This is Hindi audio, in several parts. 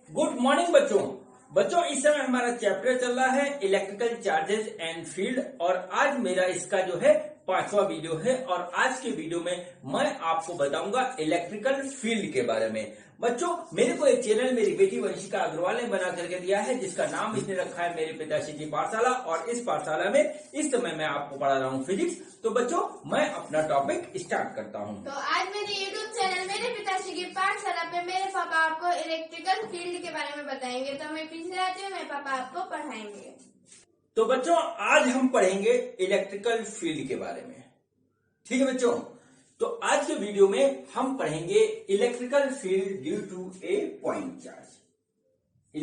गुड मॉर्निंग बच्चों इस समय हमारा चैप्टर चल रहा है इलेक्ट्रिकल चार्जेस एंड फील्ड। और आज मेरा इसका जो है 5वां वीडियो है। और आज के वीडियो में मैं आपको बताऊंगा इलेक्ट्रिकल फील्ड के बारे में। बच्चों, मेरे को एक चैनल मेरी बेटी वंशिका अग्रवाल ने बना करके दिया है, जिसका नाम इसने रखा है मेरे पिताश्री की पाठशाला। और इस पाठशाला में इस समय मैं आपको पढ़ा रहा हूँ फिजिक्स। तो बच्चों, मैं अपना टॉपिक स्टार्ट करता हूँ। तो आज मेरे यूट्यूब चैनल मेरे पिताश्री की पाठशाला पे मेरे पापा आपको इलेक्ट्रिकल फील्ड के बारे में बताएंगे। तो मैं पीछे आती हूँ, मेरे पापा आपको पढ़ाएंगे। तो बच्चों, आज हम पढ़ेंगे इलेक्ट्रिकल फील्ड के बारे में। ठीक है बच्चों, तो आज के वीडियो में हम पढ़ेंगे electrical field due to a point charge.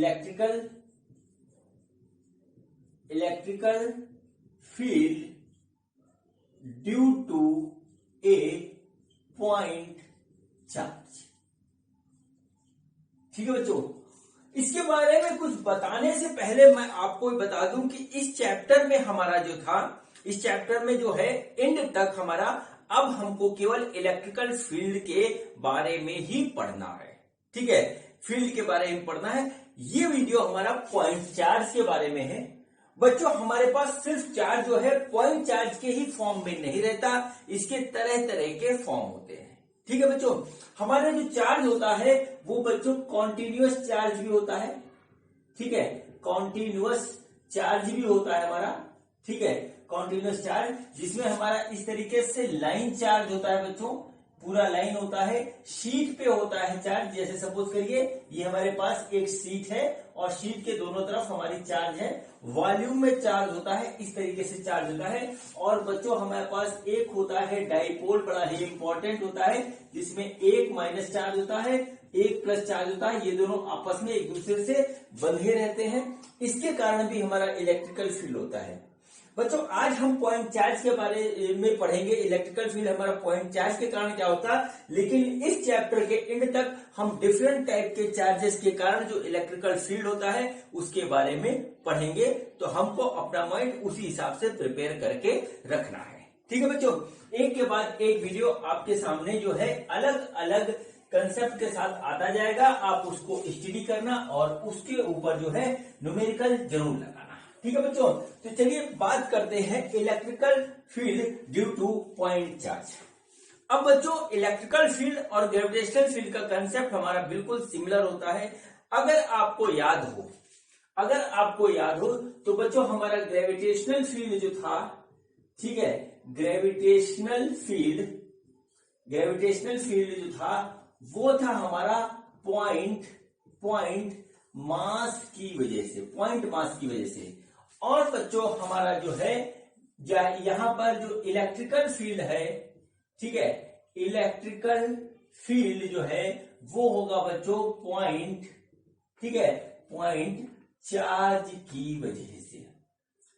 Electrical field due to a point charge. ठीक है बच्चों, इसके बारे में कुछ बताने से पहले मैं आपको बता दूं कि इस चैप्टर में हमारा जो था, इस चैप्टर में जो है एंड तक हमारा अब हमको केवल इलेक्ट्रिकल फील्ड के बारे में ही पढ़ना है। ठीक है, फील्ड के बारे में पढ़ना है। ये वीडियो हमारा पॉइंट चार्ज के बारे में है। बच्चों, हमारे पास सिर्फ चार्ज जो है पॉइंट चार्ज के ही फॉर्म में नहीं रहता, इसके तरह तरह के फॉर्म होते हैं। ठीक है बच्चों, हमारा जो चार्ज होता है वो बच्चों कॉन्टिन्यूअस चार्ज भी होता है। ठीक है, कॉन्टिन्यूअस चार्ज भी होता है हमारा। ठीक है, कॉन्टिन्यूअस चार्ज जिसमें हमारा इस तरीके से लाइन चार्ज होता है बच्चों, पूरा लाइन होता है। शीट पे होता है चार्ज। जैसे सपोज करिए ये हमारे पास एक शीट है और शीट के दोनों तरफ हमारी चार्ज है। वॉल्यूम में चार्ज होता है, इस तरीके से चार्ज होता है। और बच्चों, हमारे पास एक होता है डाइपोल, बड़ा ही इंपॉर्टेंट होता है, जिसमें एक माइनस चार्ज होता है, एक प्लस चार्ज होता है। ये दोनों आपस में एक दूसरे से बंधे रहते हैं। इसके कारण भी हमारा इलेक्ट्रिकल फील्ड होता है। बच्चों, आज हम पॉइंट चार्ज के बारे में पढ़ेंगे। इलेक्ट्रिकल फील्ड हमारा पॉइंट चार्ज के कारण क्या होता है, लेकिन इस चैप्टर के एंड तक हम डिफरेंट टाइप के चार्जेस के कारण जो इलेक्ट्रिकल फील्ड होता है उसके बारे में पढ़ेंगे। तो हमको अपना माइंड उसी हिसाब से प्रिपेयर करके रखना है। ठीक है बच्चों, एक के बाद एक वीडियो आपके सामने जो है अलग अलग कंसेप्ट के साथ आता जाएगा। आप उसको स्टडी करना और उसके ऊपर जो है न्यूमेरिकल जरूर लगाना। ठीक है बच्चों, तो चलिए बात करते हैं electrical field due two point charge. अब बच्चों, इलेक्ट्रिकल फील्ड और ग्रेविटेशनल फील्ड का कंसेप्ट हमारा बिल्कुल सिमिलर होता है। अगर आपको याद हो तो बच्चों, हमारा ग्रेविटेशनल फील्ड जो था, ठीक है, ग्रेविटेशनल फील्ड जो था वो था हमारा पॉइंट मास की वजह से। और बच्चों, हमारा जो है यहां पर जो इलेक्ट्रिकल फील्ड है, ठीक है, इलेक्ट्रिकल फील्ड जो है वो होगा बच्चों पॉइंट, ठीक है, पॉइंट चार्ज की वजह से।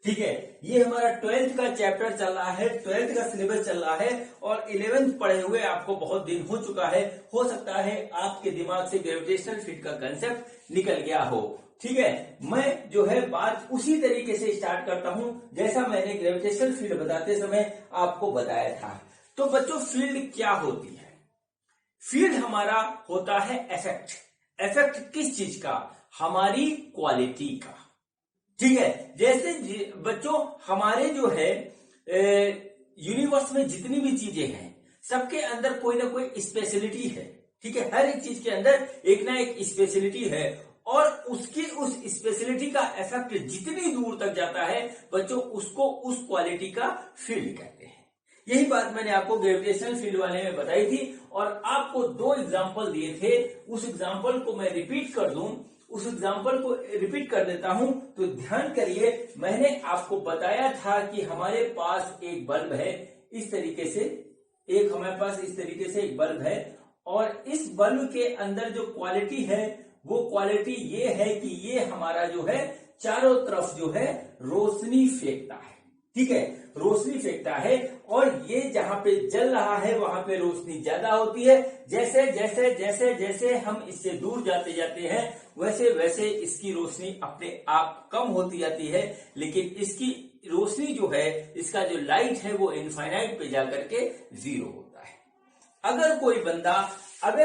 ठीक है, ये हमारा 12th का चैप्टर चल रहा है, 12th का सिलेबस चल रहा है। और 11th पढ़े हुए आपको बहुत दिन हो चुका है। हो सकता है आपके दिमाग से ग्रेविटेशनल फील्ड का कंसेप्ट निकल गया हो। ठीक है, मैं जो है बात उसी तरीके से स्टार्ट करता हूं जैसा मैंने ग्रेविटेशनल फील्ड बताते समय आपको बताया था। तो बच्चों, फील्ड क्या होती है? फील्ड हमारा होता है इफेक्ट किस चीज का? हमारी क्वालिटी का। ठीक है, जैसे बच्चों हमारे जो है यूनिवर्स में जितनी भी चीजें हैं सबके अंदर कोई ना कोई स्पेशलिटी है। ठीक है, हर एक चीज के अंदर एक ना एक स्पेशलिटी है। और उसकी उस स्पेशलिटी का इफेक्ट जितनी दूर तक जाता है बच्चों, उसको उस क्वालिटी का फील्ड कहते हैं। यही बात मैंने आपको ग्रेविटेशनल फील्ड वाले में बताई थी और आपको 2 एग्जांपल दिए थे। उस एग्जांपल को मैं रिपीट कर देता हूं। तो ध्यान करिए, मैंने आपको बताया था कि हमारे पास एक बल्ब है इस तरीके से, हमारे पास इस तरीके से एक बल्ब है। और इस बल्ब के अंदर जो क्वालिटी है वो क्वालिटी ये है कि ये हमारा जो है चारों तरफ जो है रोशनी फेंकता है। ठीक है, रोशनी फेंकता है। और ये जहां पे जल रहा है वहां पे रोशनी ज्यादा होती है। जैसे जैसे हम इससे दूर जाते हैं वैसे वैसे इसकी रोशनी अपने आप कम होती जाती है। लेकिन इसकी रोशनी जो है, इसका जो लाइट है वो इनफाइनाइट पे जाकर के 0 होता है। अगर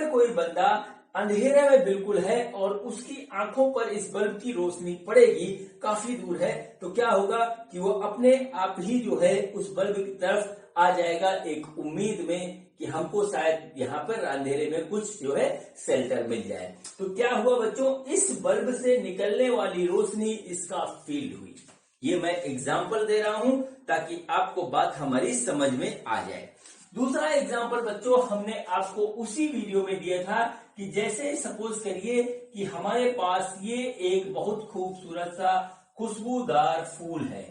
कोई बंदा अंधेरे में बिल्कुल है और उसकी आंखों पर इस बल्ब की रोशनी पड़ेगी, काफी दूर है, तो क्या होगा कि वो अपने आप ही जो है उस बल्ब की तरफ आ जाएगा, एक उम्मीद में कि हमको शायद यहाँ पर अंधेरे में कुछ जो है शेल्टर मिल जाए। तो क्या हुआ बच्चों, इस बल्ब से निकलने वाली रोशनी इसका फील्ड हुई। ये मैं एग्जाम्पल दे रहा हूं ताकि आपको बात हमारी समझ में आ जाए। दूसरा एग्जाम्पल बच्चों हमने आपको उसी वीडियो में दिया था कि जैसे सपोज करिए कि हमारे पास ये एक बहुत खूबसूरत सा खुशबूदार फूल है,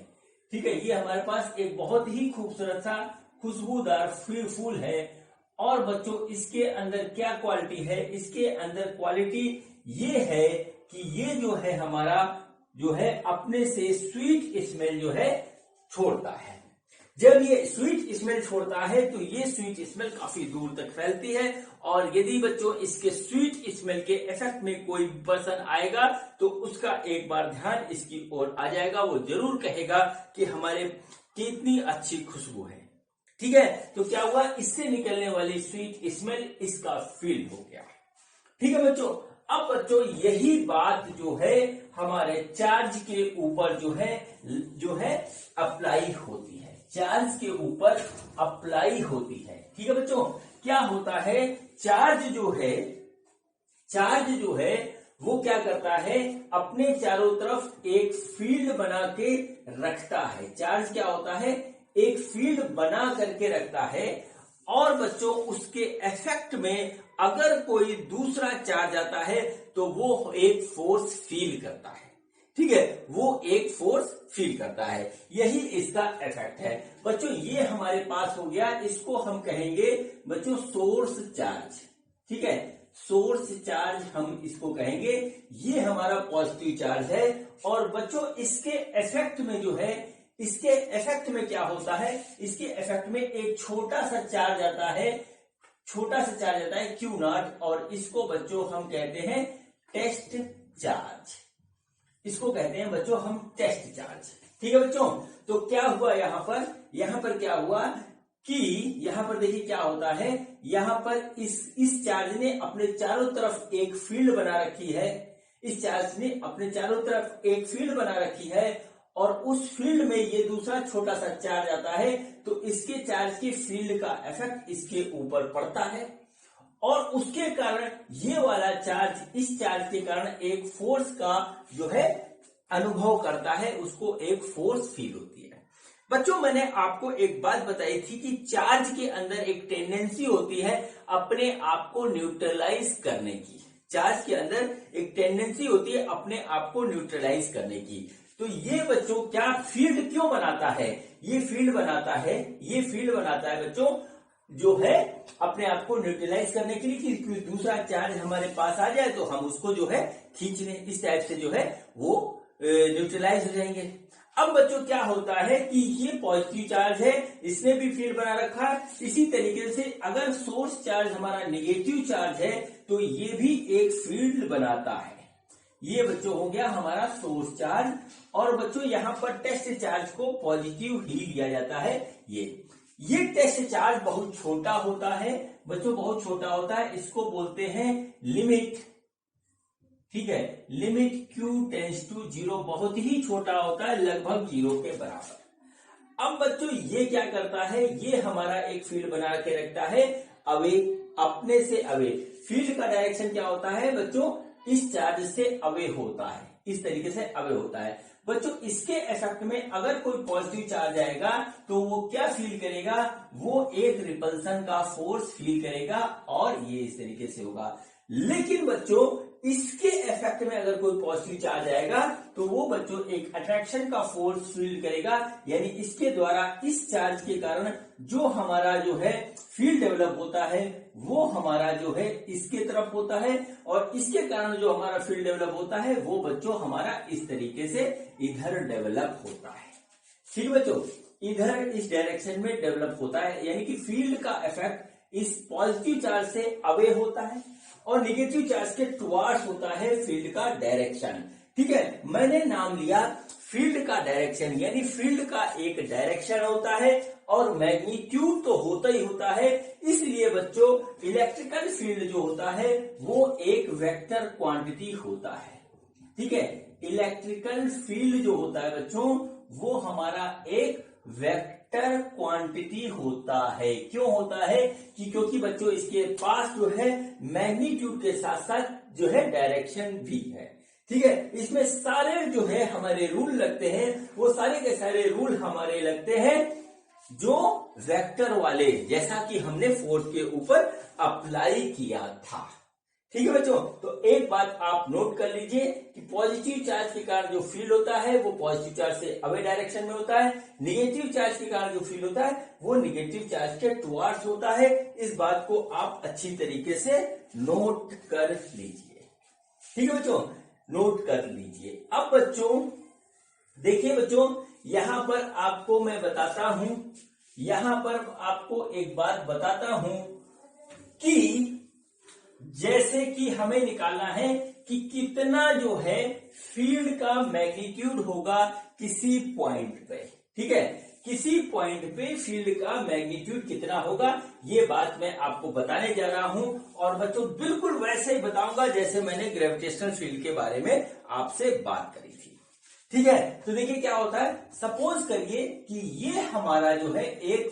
ठीक है, ये हमारे पास एक बहुत ही खूबसूरत सा खुशबूदार फूल है। और बच्चों इसके अंदर क्या क्वालिटी है, इसके अंदर क्वालिटी ये है कि ये जो है हमारा जो है अपने से स्वीट स्मेल जो है छोड़ता है। जब ये स्वीट स्मेल छोड़ता है तो ये स्वीट स्मेल काफी दूर तक फैलती है, और यदि बच्चों इसके स्वीट स्मेल के इफेक्ट में कोई पर्सन आएगा तो उसका एक बार ध्यान इसकी ओर आ जाएगा, वो जरूर कहेगा कि हमारे कितनी अच्छी खुशबू है, ठीक है। तो क्या हुआ, इससे निकलने वाली स्वीट स्मेल इसका फील हो गया, ठीक है बच्चों। अब बच्चों यही बात जो है हमारे चार्ज के ऊपर जो है अप्लाई होती है, चार्ज के ऊपर अप्लाई होती है, ठीक है बच्चों। क्या होता है, चार्ज जो है वो क्या करता है, अपने चारों तरफ एक फील्ड बना के रखता है। चार्ज क्या होता है, एक फील्ड बना करके रखता है, और बच्चों उसके इफेक्ट में अगर कोई दूसरा चार्ज आता है तो वो एक फोर्स फील करता है, ठीक है, वो एक फोर्स फील करता है, यही इसका इफेक्ट है बच्चों। ये हमारे पास हो गया, इसको हम कहेंगे बच्चों सोर्स चार्ज, ठीक है, सोर्स चार्ज हम इसको कहेंगे। ये हमारा पॉजिटिव चार्ज है, और बच्चों इसके इफेक्ट में जो है, इसके इफेक्ट में क्या होता है, इसके इफेक्ट में एक छोटा सा चार्ज आता है, Q0, और इसको बच्चों हम कहते हैं टेस्ट चार्ज, इसको कहते हैं बच्चों हम टेस्ट चार्ज, ठीक है बच्चों। तो क्या हुआ यहाँ पर क्या हुआ कि यहाँ पर देखिए क्या होता है, यहाँ पर इस चार्ज ने अपने चारों तरफ एक फील्ड बना रखी है, इस चार्ज ने अपने चारों तरफ एक फील्ड बना रखी है, और उस फील्ड में ये दूसरा छोटा सा चार्ज आता है, तो इसके चार्ज की फील्ड का इफेक्ट इसके ऊपर पड़ता है, और उसके कारण ये वाला चार्ज इस चार्ज के कारण एक फोर्स का जो है अनुभव करता है, उसको एक फोर्स फील होती है। बच्चों मैंने आपको एक बात बताई थी कि चार्ज के अंदर एक टेंडेंसी होती है अपने आप को न्यूट्रलाइज करने की, चार्ज के अंदर एक टेंडेंसी होती है अपने आप को न्यूट्रलाइज करने की। तो ये बच्चों क्या फील्ड क्यों बनाता है, ये फील्ड बनाता है बच्चों जो है अपने आप को न्यूट्रलाइज करने के लिए, कि कोई दूसरा चार्ज हमारे पास आ जाए तो हम उसको जो है खींच लें, इस टाइप से जो है वो न्यूट्रलाइज हो जाएंगे। अब बच्चों क्या होता है कि ये पॉजिटिव चार्ज है, इसने भी फील्ड बना रखा है, इसी तरीके से अगर सोर्स चार्ज हमारा नेगेटिव चार्ज है तो ये भी एक फील्ड बनाता है। ये बच्चों हो गया हमारा सोर्स चार्ज, और बच्चों यहाँ पर टेस्ट चार्ज को पॉजिटिव ही लिया जाता है। ये टेस्ट चार्ज बहुत छोटा होता है बच्चों, बहुत छोटा होता है, इसको बोलते हैं लिमिट, ठीक है, लिमिट Q टेंड्स टू 0, बहुत ही छोटा होता है, लगभग 0 के बराबर। अब बच्चों ये क्या करता है, ये हमारा एक फील्ड बना के रखता है अवे, अपने से अवे। फील्ड का डायरेक्शन क्या होता है बच्चों, इस चार्ज से अवे होता है, इस तरीके से अवे होता है बच्चों। इसके इफेक्ट में अगर कोई पॉजिटिव चार्ज आएगा तो वो क्या फील करेगा, वो एक रिपल्सन का फोर्स फील करेगा, और ये इस तरीके से होगा। लेकिन बच्चों इसके इफेक्ट में अगर कोई पॉजिटिव चार्ज आएगा तो वो बच्चों एक अट्रैक्शन का फोर्स फील करेगा, यानी इसके द्वारा इस चार्ज के कारण जो हमारा जो है फील्ड डेवलप होता है वो हमारा जो है इसके तरफ होता है, और इसके कारण जो हमारा फील्ड डेवलप होता है वो बच्चों हमारा इस तरीके से इधर डेवलप होता है, ठीक बच्चों, इधर इस डायरेक्शन में डेवलप होता है, यानी कि फील्ड का इफेक्ट इस पॉजिटिव चार्ज से अवे होता है और निगेटिव चार्ज के टुवार्ड्स होता है फील्ड का डायरेक्शन, ठीक है, मैंने नाम लिया फील्ड का डायरेक्शन, यानी फील्ड का एक डायरेक्शन होता है और मैग्नीट्यूड तो होता ही होता है। इसलिए बच्चों इलेक्ट्रिकल फील्ड जो होता है वो एक वेक्टर क्वांटिटी होता है। ठीक है, इलेक्ट्रिकल फील्ड जो होता है बच्चों वो हमारा एक वेक्टर क्वांटिटी होता है। क्यों होता है कि क्योंकि बच्चों इसके पास जो है मैग्नीट्यूड के साथ साथ जो है डायरेक्शन भी है। ठीक है, इसमें सारे जो है हमारे रूल लगते हैं, वो सारे के सारे रूल हमारे लगते हैं जो वेक्टर वाले, जैसा कि हमने फोर्स के ऊपर अप्लाई किया था। ठीक है बच्चों, तो एक बात आप नोट कर लीजिए कि पॉजिटिव चार्ज के कारण जो फील्ड होता है वो पॉजिटिव चार्ज से अवे डायरेक्शन में होता है, निगेटिव चार्ज के कारण जो फील्ड होता है वो निगेटिव चार्ज के टुवार्ड्स होता है। इस बात को आप अच्छी तरीके से नोट कर लीजिए। ठीक है बच्चों, नोट कर लीजिए। अब बच्चों देखिए बच्चों, यहां पर आपको मैं बताता हूं, यहां पर आपको एक बात बताता हूं कि जैसे कि हमें निकालना है कि कितना जो है फील्ड का मैग्नीट्यूड होगा किसी पॉइंट पे। ठीक है, किसी पॉइंट पे फील्ड का मैग्नीट्यूड कितना होगा ये बात मैं आपको बताने जा रहा हूं, और बच्चों बिल्कुल वैसे ही बताऊंगा जैसे मैंने ग्रेविटेशनल फील्ड के बारे में आपसे बात करी थी। ठीक है, तो देखिए क्या होता है, सपोज करिए कि ये हमारा जो है एक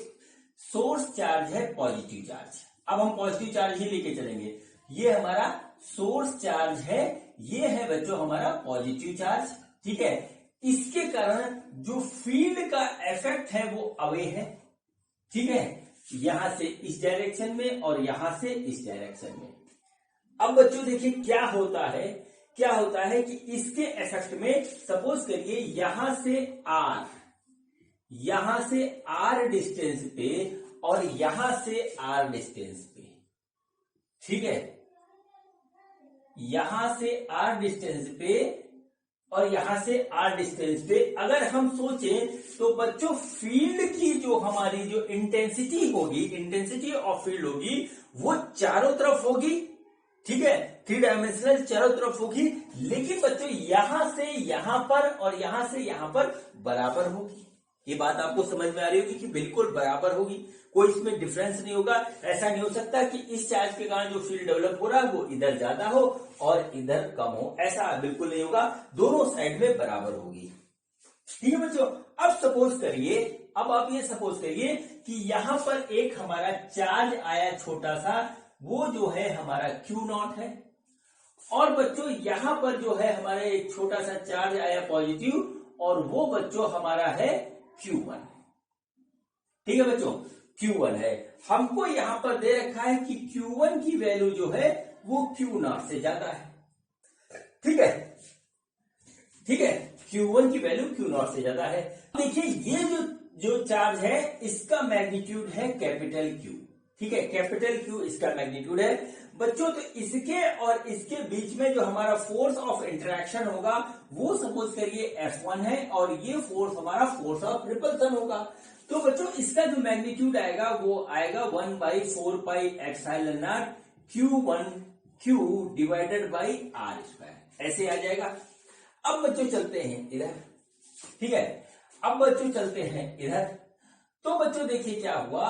सोर्स चार्ज है, पॉजिटिव चार्ज। अब हम पॉजिटिव चार्ज ही लेके चलेंगे। ये हमारा सोर्स चार्ज है, ये है बच्चों हमारा पॉजिटिव चार्ज। ठीक है, इसके कारण जो फील्ड का इफेक्ट है वो अवे है। ठीक है, यहां से इस डायरेक्शन में और यहां से इस डायरेक्शन में। अब बच्चों देखिए क्या होता है, क्या होता है कि इसके इफेक्ट में सपोज करिए यहां से आर डिस्टेंस पे और यहां से आर डिस्टेंस पे। ठीक है, यहां से आर डिस्टेंस पे और यहां से आर डिस्टेंस पे अगर हम सोचें तो बच्चों फील्ड की जो हमारी जो इंटेंसिटी होगी, इंटेंसिटी ऑफ फील्ड होगी वो चारों तरफ होगी। ठीक है, 3 डायमेंशनल चारों तरफ होगी, लेकिन बच्चों यहां से यहां पर और यहां से यहां पर बराबर होगी। ये बात आपको समझ में आ रही होगी कि बिल्कुल बराबर होगी, कोई इसमें डिफरेंस नहीं होगा। ऐसा नहीं हो सकता कि इस चार्ज के कारण जो फील्ड डेवलप हो रहा है वो इधर ज्यादा हो और इधर कम हो, ऐसा बिल्कुल नहीं होगा, दोनों साइड में बराबर होगी। ठीक है बच्चों, अब सपोज करिए, अब आप ये सपोज करिए कि यहां पर एक हमारा चार्ज आया छोटा सा, वो जो है हमारा Q0 है, और बच्चों यहां पर जो है हमारा एक छोटा सा चार्ज आया पॉजिटिव और वो बच्चों हमारा है Q1। ठीक है बच्चों, Q1 है, हमको यहां पर दे रखा है कि Q1 की वैल्यू जो है वो Q0 से ज्यादा है। ठीक है, ठीक है, Q1 की वैल्यू Q0 से ज्यादा है। देखिए ये जो चार्ज है इसका मैग्नीट्यूड है कैपिटल Q। ठीक है, कैपिटल Q इसका मैग्नीट्यूड है बच्चों। तो इसके और इसके बीच में जो हमारा फोर्स ऑफ इंटरेक्शन होगा वो सपोज करिए F1 है, और ये फोर्स हमारा फोर्स ऑफ रिपल्सन होगा। तो बच्चों इसका जो मैग्नीट्यूड आएगा वो आएगा 1/4 पाई epsilon not Q1Q divided by R square, ऐसे आ जाएगा। अब बच्चों चलते हैं इधर। ठीक है, अब बच्चों चलते हैं इधर। तो बच्चों देखिए क्या हुआ,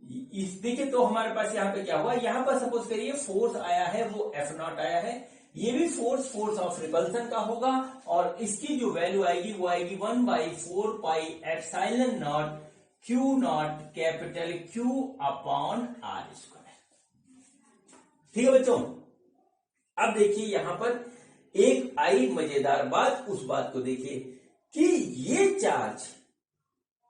देखिए तो हमारे पास यहाँ पे क्या हुआ, यहाँ पर सपोज करिए फोर्स आया है वो F0 आया है, ये भी फोर्स ऑफ रिपल्सन का होगा, और इसकी जो वैल्यू आएगी वो आएगी 1/4 पाई epsilon not Q0 capital Q upon R square. ठीक है बच्चों, अब देखिए यहां पर एक आई मजेदार बात, उस बात को देखिए कि ये चार्ज,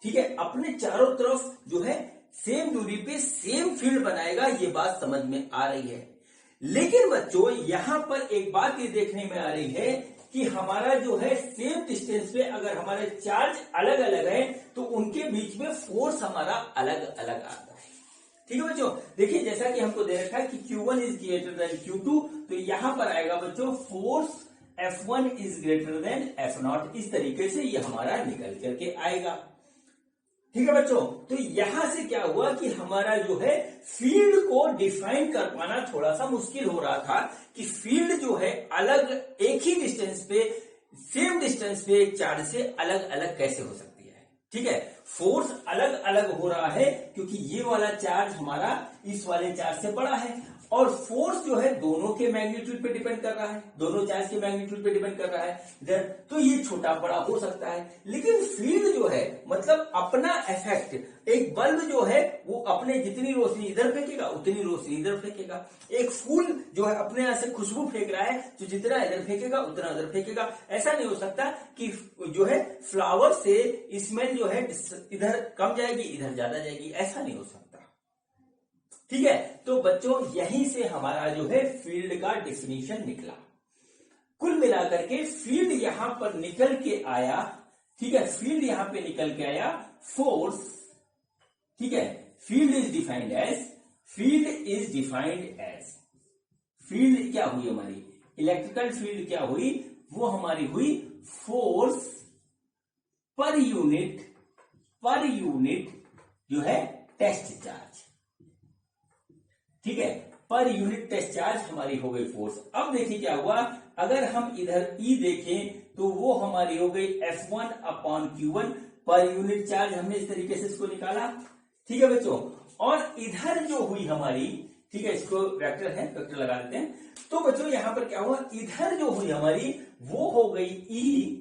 ठीक है, अपने चारों तरफ जो है सेम दूरी पे सेम फील्ड बनाएगा, ये बात समझ में आ रही है। लेकिन बच्चों यहां पर एक बात ये देखने में आ रही है कि हमारा जो है सेम डिस्टेंस पे अगर हमारे चार्ज अलग अलग है तो उनके बीच में फोर्स हमारा अलग अलग आता है। ठीक है बच्चों, देखिए जैसा कि हमको दे रखा है कि Q1 is greater than Q2, तो यहां पर आएगा बच्चों force F1 is greater than F0, इस तरीके से ये हमारा निकल करके आएगा। ठीक है बच्चों, तो यहां से क्या हुआ कि हमारा जो है फील्ड को डिफाइन कर पाना थोड़ा सा मुश्किल हो रहा था कि फील्ड जो है अलग एक ही डिस्टेंस पे सेम डिस्टेंस पे एक चार्ज से अलग अलग कैसे हो सकती है। ठीक है, फोर्स अलग अलग हो रहा है क्योंकि ये वाला चार्ज हमारा इस वाले चार्ज से बड़ा है, और फोर्स जो है दोनों के मैग्नीट्यूड पे डिपेंड कर रहा है, दोनों चार्ज के मैग्नीट्यूड पे डिपेंड कर रहा है इधर, तो ये छोटा बड़ा हो सकता है। लेकिन फील्ड जो है मतलब अपना इफेक्ट, एक बल्ब जो है वो अपने जितनी रोशनी इधर फेंकेगा उतनी रोशनी इधर फेंकेगा, एक फूल जो है अपने यहां से खुशबू फेंक रहा है तो जितना इधर फेंकेगा उतना उधर फेंकेगा। ऐसा नहीं हो सकता कि जो है फ्लावर से स्मेल जो है इधर कम जाएगी इधर ज्यादा जाएगी, ऐसा नहीं हो सकता। ठीक है, तो बच्चों यहीं से हमारा जो है फील्ड का डेफिनेशन निकला। कुल मिलाकर के फील्ड यहां पर निकल के आया। ठीक है, फील्ड यहां पे निकल के आया फोर्स। ठीक है, field is defined as field क्या हुई हमारी, इलेक्ट्रिकल फील्ड क्या हुई, वो हमारी हुई फोर्स पर यूनिट जो है टेस्ट चार्ज। ठीक है, पर यूनिट टेस्ट चार्ज हमारी हो गई फोर्स। अब देखिए क्या हुआ, अगर हम इधर E देखें तो वो हमारी हो गई F1/Q1 पर यूनिट चार्ज, हमने इस तरीके से इसको निकाला। ठीक है बच्चों, और इधर जो हुई हमारी, ठीक है इसको वेक्टर है, वेक्टर लगा देते हैं। तो बच्चों यहां पर क्या हुआ, इधर जो हुई हमारी वो हो गई E,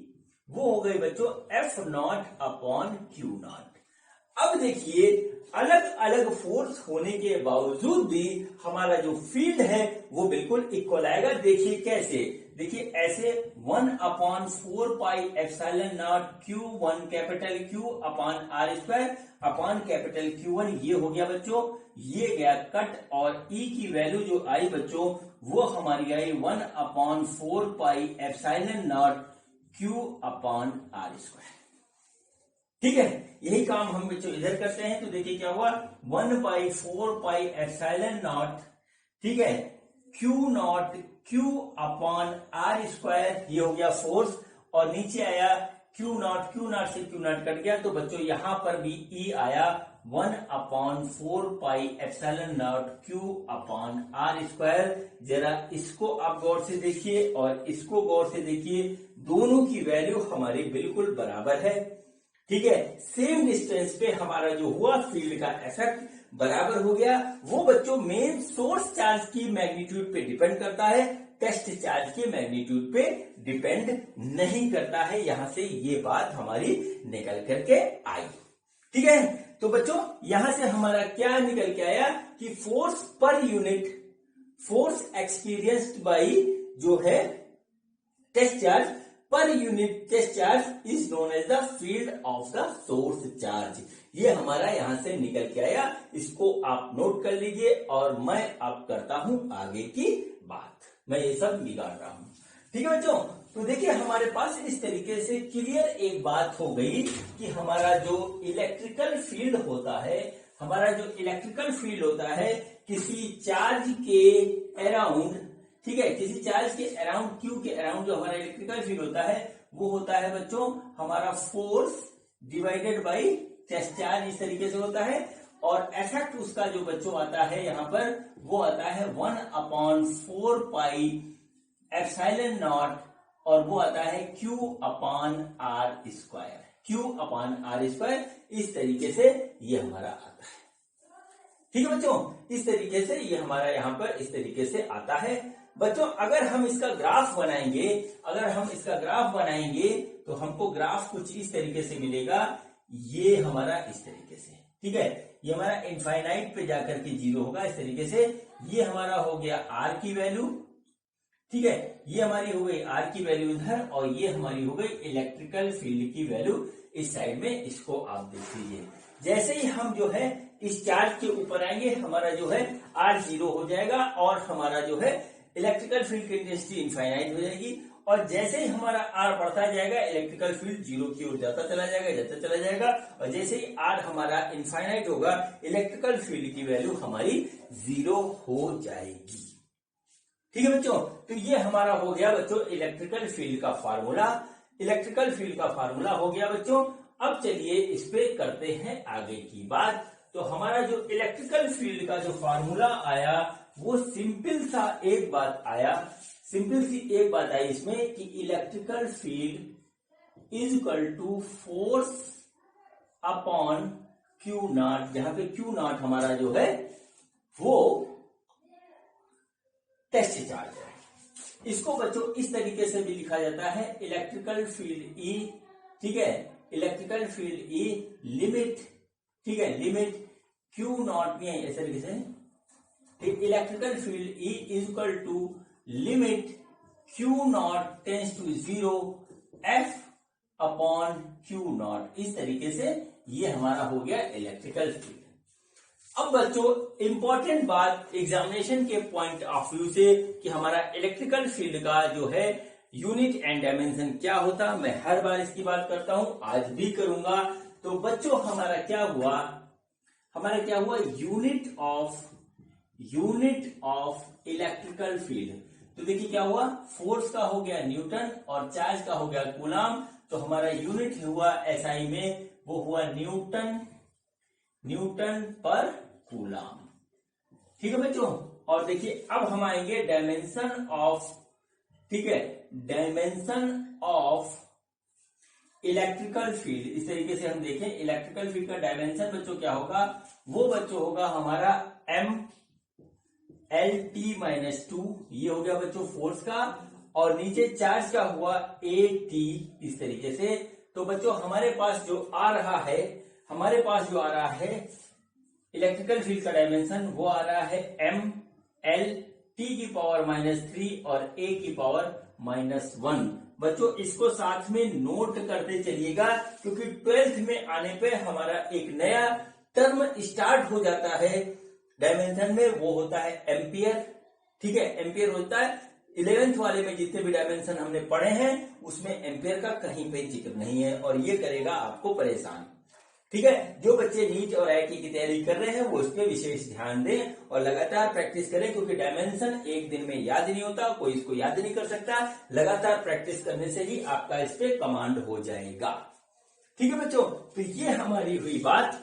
वो हो गई बच्चों F0/Q0। अब देखिए अलग अलग फोर्स होने के बावजूद भी हमारा जो फील्ड है वो बिल्कुल इक्वल आएगा। देखिए कैसे, देखिए ऐसे 1/4πε0 Q1 capital Q upon R² upon capital Q1, ये हो गया बच्चों, ये गया कट, और E की वैल्यू जो आई बच्चों वो हमारी आई 1/4πε0 Q अपॉन R²। ठीक है, यही काम हम बच्चों इधर करते हैं। तो देखिए क्या हुआ, 1/4πε0, ठीक है, Q0 Q अपॉन R², ये हो गया फोर्स, और नीचे आया Q0 से Q0 कट गया, तो बच्चों यहां पर भी E आया 1/4πε0 Q अपॉन R²। जरा इसको आप गौर से देखिए और इसको गौर से देखिए, दोनों की वैल्यू हमारी बिल्कुल बराबर है। ठीक है, सेम डिस्टेंस पे हमारा जो हुआ फील्ड का इफेक्ट बराबर हो गया। वो बच्चों मेन सोर्स चार्ज की मैग्नीट्यूड पे डिपेंड करता है, टेस्ट चार्ज के मैग्नीट्यूड पे डिपेंड नहीं करता है। यहां से ये बात हमारी निकल करके आई। ठीक है, तो बच्चों यहां से हमारा क्या निकल के आया कि force per unit, force experienced by जो है टेस्ट चार्ज पर unit test charge is known as the field of the source charge. ये हमारा यहां से निकल के आया, इसको आप नोट कर लीजिए और मैं अब करता हूं आगे की बात। मैं ये सब निकाल रहा हूं। ठीक है बच्चों, तो देखिए हमारे पास इस तरीके से क्लियर एक बात हो गई कि हमारा जो इलेक्ट्रिकल फील्ड होता है, हमारा जो इलेक्ट्रिकल फील्ड होता है किसी चार्ज के अराउंड, ठीक है, किसी चार्ज के अराउंड, Q के अराउंड जो हमारा इलेक्ट्रिकल फील्ड होता है वो होता है बच्चों हमारा force divided by test charge, इस तरीके से होता है। और इफेक्ट उसका जो बच्चों आता है यहाँ पर वो आता है 1/4πε0, और वो आता है Q upon R², Q upon R², इस तरीके से ये हमारा आता है। ठीक है बच्चों, इस तरीके से ये हमारा यहाँ पर इस तरीके से आता है। बच्चों अगर हम इसका ग्राफ बनाएंगे, तो हमको ग्राफ कुछ इस तरीके से मिलेगा, ये हमारा इस तरीके से, ठीक है, ये हमारा इनफाइनाइट पे जाकर के 0 होगा इस तरीके से। ये हमारा हो गया R की वैल्यू, ठीक है, ये हमारी हो गई R की वैल्यू इधर, और ये हमारी हो गई इलेक्ट्रिकल फील्ड की वैल्यू इस साइड में। इसको आप देख लीजिए, जैसे ही हम जो है इस चार्ज के ऊपर आएंगे हमारा जो है R 0 हो जाएगा, और हमारा जो है इलेक्ट्रिकल फील्ड की इंटेंसिटी इनफाइनाइट हो जाएगी। और जैसे ही हमारा R बढ़ता जाएगा इलेक्ट्रिकल फील्ड 0 की ओर जाता चला जाएगा, और जैसे ही R हमारा इनफाइनाइट होगा इलेक्ट्रिकल फील्ड की वैल्यू हमारी 0 हो जाएगी। ठीक है बच्चों, तो ये हमारा हो गया बच्चों इलेक्ट्रिकल फील्ड का फार्मूला। इलेक्ट्रिकल फील्ड का फार्मूला हो गया बच्चों। अब चलिए इस पे करते हैं आगे की बात। तो हमारा जो इलेक्ट्रिकल फील्ड का जो फार्मूला आया वो सिंपल सा एक बात आया, सिंपल सी एक बात आई इसमें कि electrical field is equal to force upon Q naught, जहां पे क्यू नॉट हमारा जो है वो टेस्ट चार्ज है। इसको बच्चों इस तरीके से भी लिखा जाता है इलेक्ट्रिकल फील्ड ई, ठीक है, इलेक्ट्रिकल फील्ड ई लिमिट, ठीक है, लिमिट क्यू नॉट में ऐसे तरीके से electrical field E is equal to limit Q naught tends to 0 F upon Q naught. इस तरीके से ये हमारा हो गया इलेक्ट्रिकल फील्ड। अब बच्चों इंपॉर्टेंट बात एग्जामिनेशन के पॉइंट ऑफ व्यू से कि हमारा इलेक्ट्रिकल फील्ड का जो है यूनिट एंड डायमेंशन क्या होता, मैं हर बार इसकी बात करता हूं, आज भी करूंगा। तो बच्चों हमारा क्या हुआ, यूनिट ऑफ इलेक्ट्रिकल फील्ड। तो देखिए क्या हुआ, फोर्स का हो गया न्यूटन और चार्ज का हो गया कूलाम। तो हमारा यूनिट हुआ एसआई में वो हुआ न्यूटन पर कूलाम, ठीक है बच्चों। और देखिए अब हम आएंगे डायमेंशन ऑफ, ठीक है, डायमेंशन ऑफ इलेक्ट्रिकल फील्ड। इस तरीके से हम देखें इलेक्ट्रिकल फील्ड का डायमेंशन बच्चों क्या होगा, वो बच्चों होगा हमारा m l t माइनस 2, ये हो गया बच्चों फोर्स का, और नीचे चार्ज का हुआ a t, इस तरीके से। तो बच्चों हमारे पास जो आ रहा है इलेक्ट्रिकल फील्ड का डायमेंशन वो आ रहा है m l t की पावर -3 और a की पावर -1। बच्चों इसको साथ में नोट करते चलिएगा क्योंकि 12th में आने पे हमारा एक नया टर्म स्टार्ट हो जाता है डायमेंशन में, वो होता है एम्पियर, ठीक है, एम्पियर होता है। 11th वाले में जितने भी डायमेंशन हमने पढ़े हैं उसमें एम्पियर का कहीं पे जिक्र नहीं है और ये करेगा आपको परेशान, ठीक है। जो बच्चे नीट और आईआईटी की तैयारी कर रहे हैं वो उस पर विशेष ध्यान दें और लगातार प्रैक्टिस करें क्योंकि डायमेंशन एक दिन में याद नहीं होता, कोई इसको याद नहीं कर सकता। लगातार प्रैक्टिस करने से ही आपका इस पे कमांड हो जाएगा, ठीक है बच्चों। तो ये हमारी हुई बात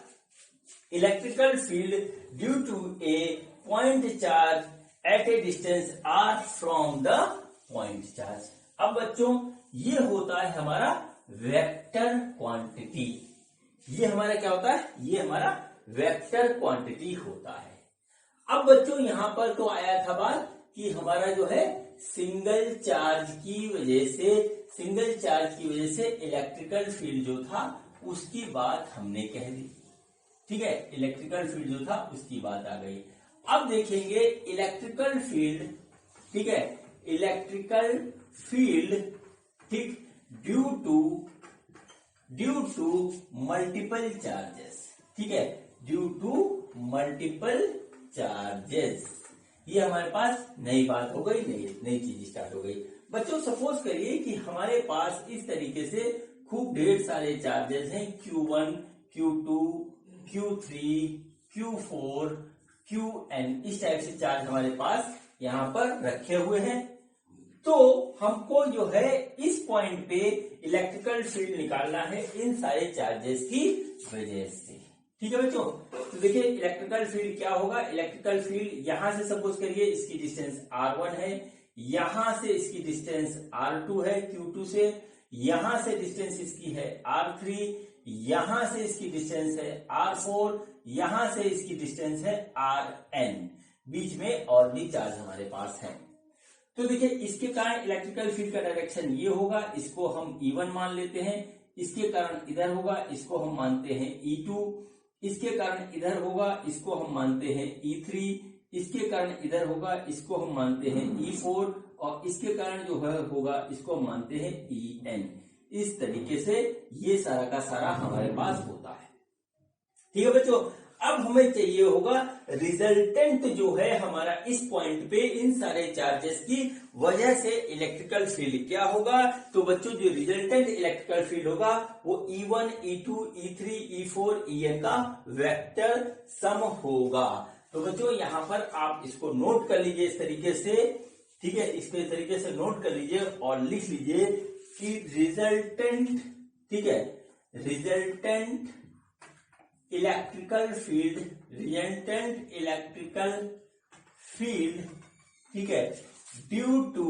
electrical field due to a point charge at a distance r from the point charge. अब बच्चों ये होता है हमारा वेक्टर क्वांटिटी, ये हमारा क्या होता है, ये हमारा वेक्टर क्वांटिटी होता है। अब बच्चों यहां पर तो आया था बात कि हमारा जो है सिंगल चार्ज की वजह से इलेक्ट्रिकल फील्ड जो था उसकी बात हमने कह दी, ठीक है, इलेक्ट्रिकल फील्ड जो था उसकी बात आ गई। अब देखेंगे इलेक्ट्रिकल फील्ड, ठीक है, इलेक्ट्रिकल फील्ड, ठीक, ड्यू टू मल्टीपल चार्जेस, ठीक है, ड्यू टू मल्टीपल चार्जेस। ये हमारे पास नई बात हो गई, नई चीज स्टार्ट हो गई। बच्चों सपोज करिए कि हमारे पास इस तरीके से खूब ढेर सारे चार्जेस हैं, Q1, Q2, Q3, Q4, Qn, इस टाइप से चार्ज हमारे पास यहां पर रखे हुए हैं। तो हमको जो है इस पॉइंट पे इलेक्ट्रिकल फील्ड निकालना है इन सारे चार्जेस की वजह से, ठीक है बच्चों। तो देखिए इलेक्ट्रिकल फील्ड क्या होगा, इलेक्ट्रिकल फील्ड यहां से सपोज करिए इसकी डिस्टेंस r1 है, यहां से इसकी डिस्टेंस r2 है Q2 से, यहां से डिस्टेंस इसकी है r3, यहां से इसकी डिस्टेंस है r4, यहां से इसकी डिस्टेंस है rn, बीच में और भी चार्ज हमारे पास है। तो देखिए इसके कारण इलेक्ट्रिकल फील्ड का डायरेक्शन ये होगा, इसको हम E1 मान लेते हैं, इसके कारण इधर होगा, इसको हम मानते हैं E2, इसके कारण इधर होगा, इसको हम मानते हैं E3, इसके कारण इधर होगा, इसको हम मानते हैं E4 और इसके कारण जो है होगा इसको हम मानते हैं En। इस तरीके से ये सारा का सारा हमारे पास होता है, ठीक है बच्चों। अब हमें चाहिए होगा रिजल्टेंट जो है हमारा इस पॉइंट पे इन सारे चार्जेस की वजह से इलेक्ट्रिकल फील्ड क्या होगा। तो बच्चों जो रिजल्टेंट इलेक्ट्रिकल फील्ड होगा वो E1, E2, E3, E4, En का वेक्टर सम होगा। तो बच्चों यहां पर आप इसको नोट कर लीजिए इस तरीके से, ठीक है, इसको इस तरीके से नोट कर लीजिए और लिख लीजिए कि रिजल्टेंट, ठीक है, रिजल्टेंट इलेक्ट्रिकल फील्ड, ठीक है, due to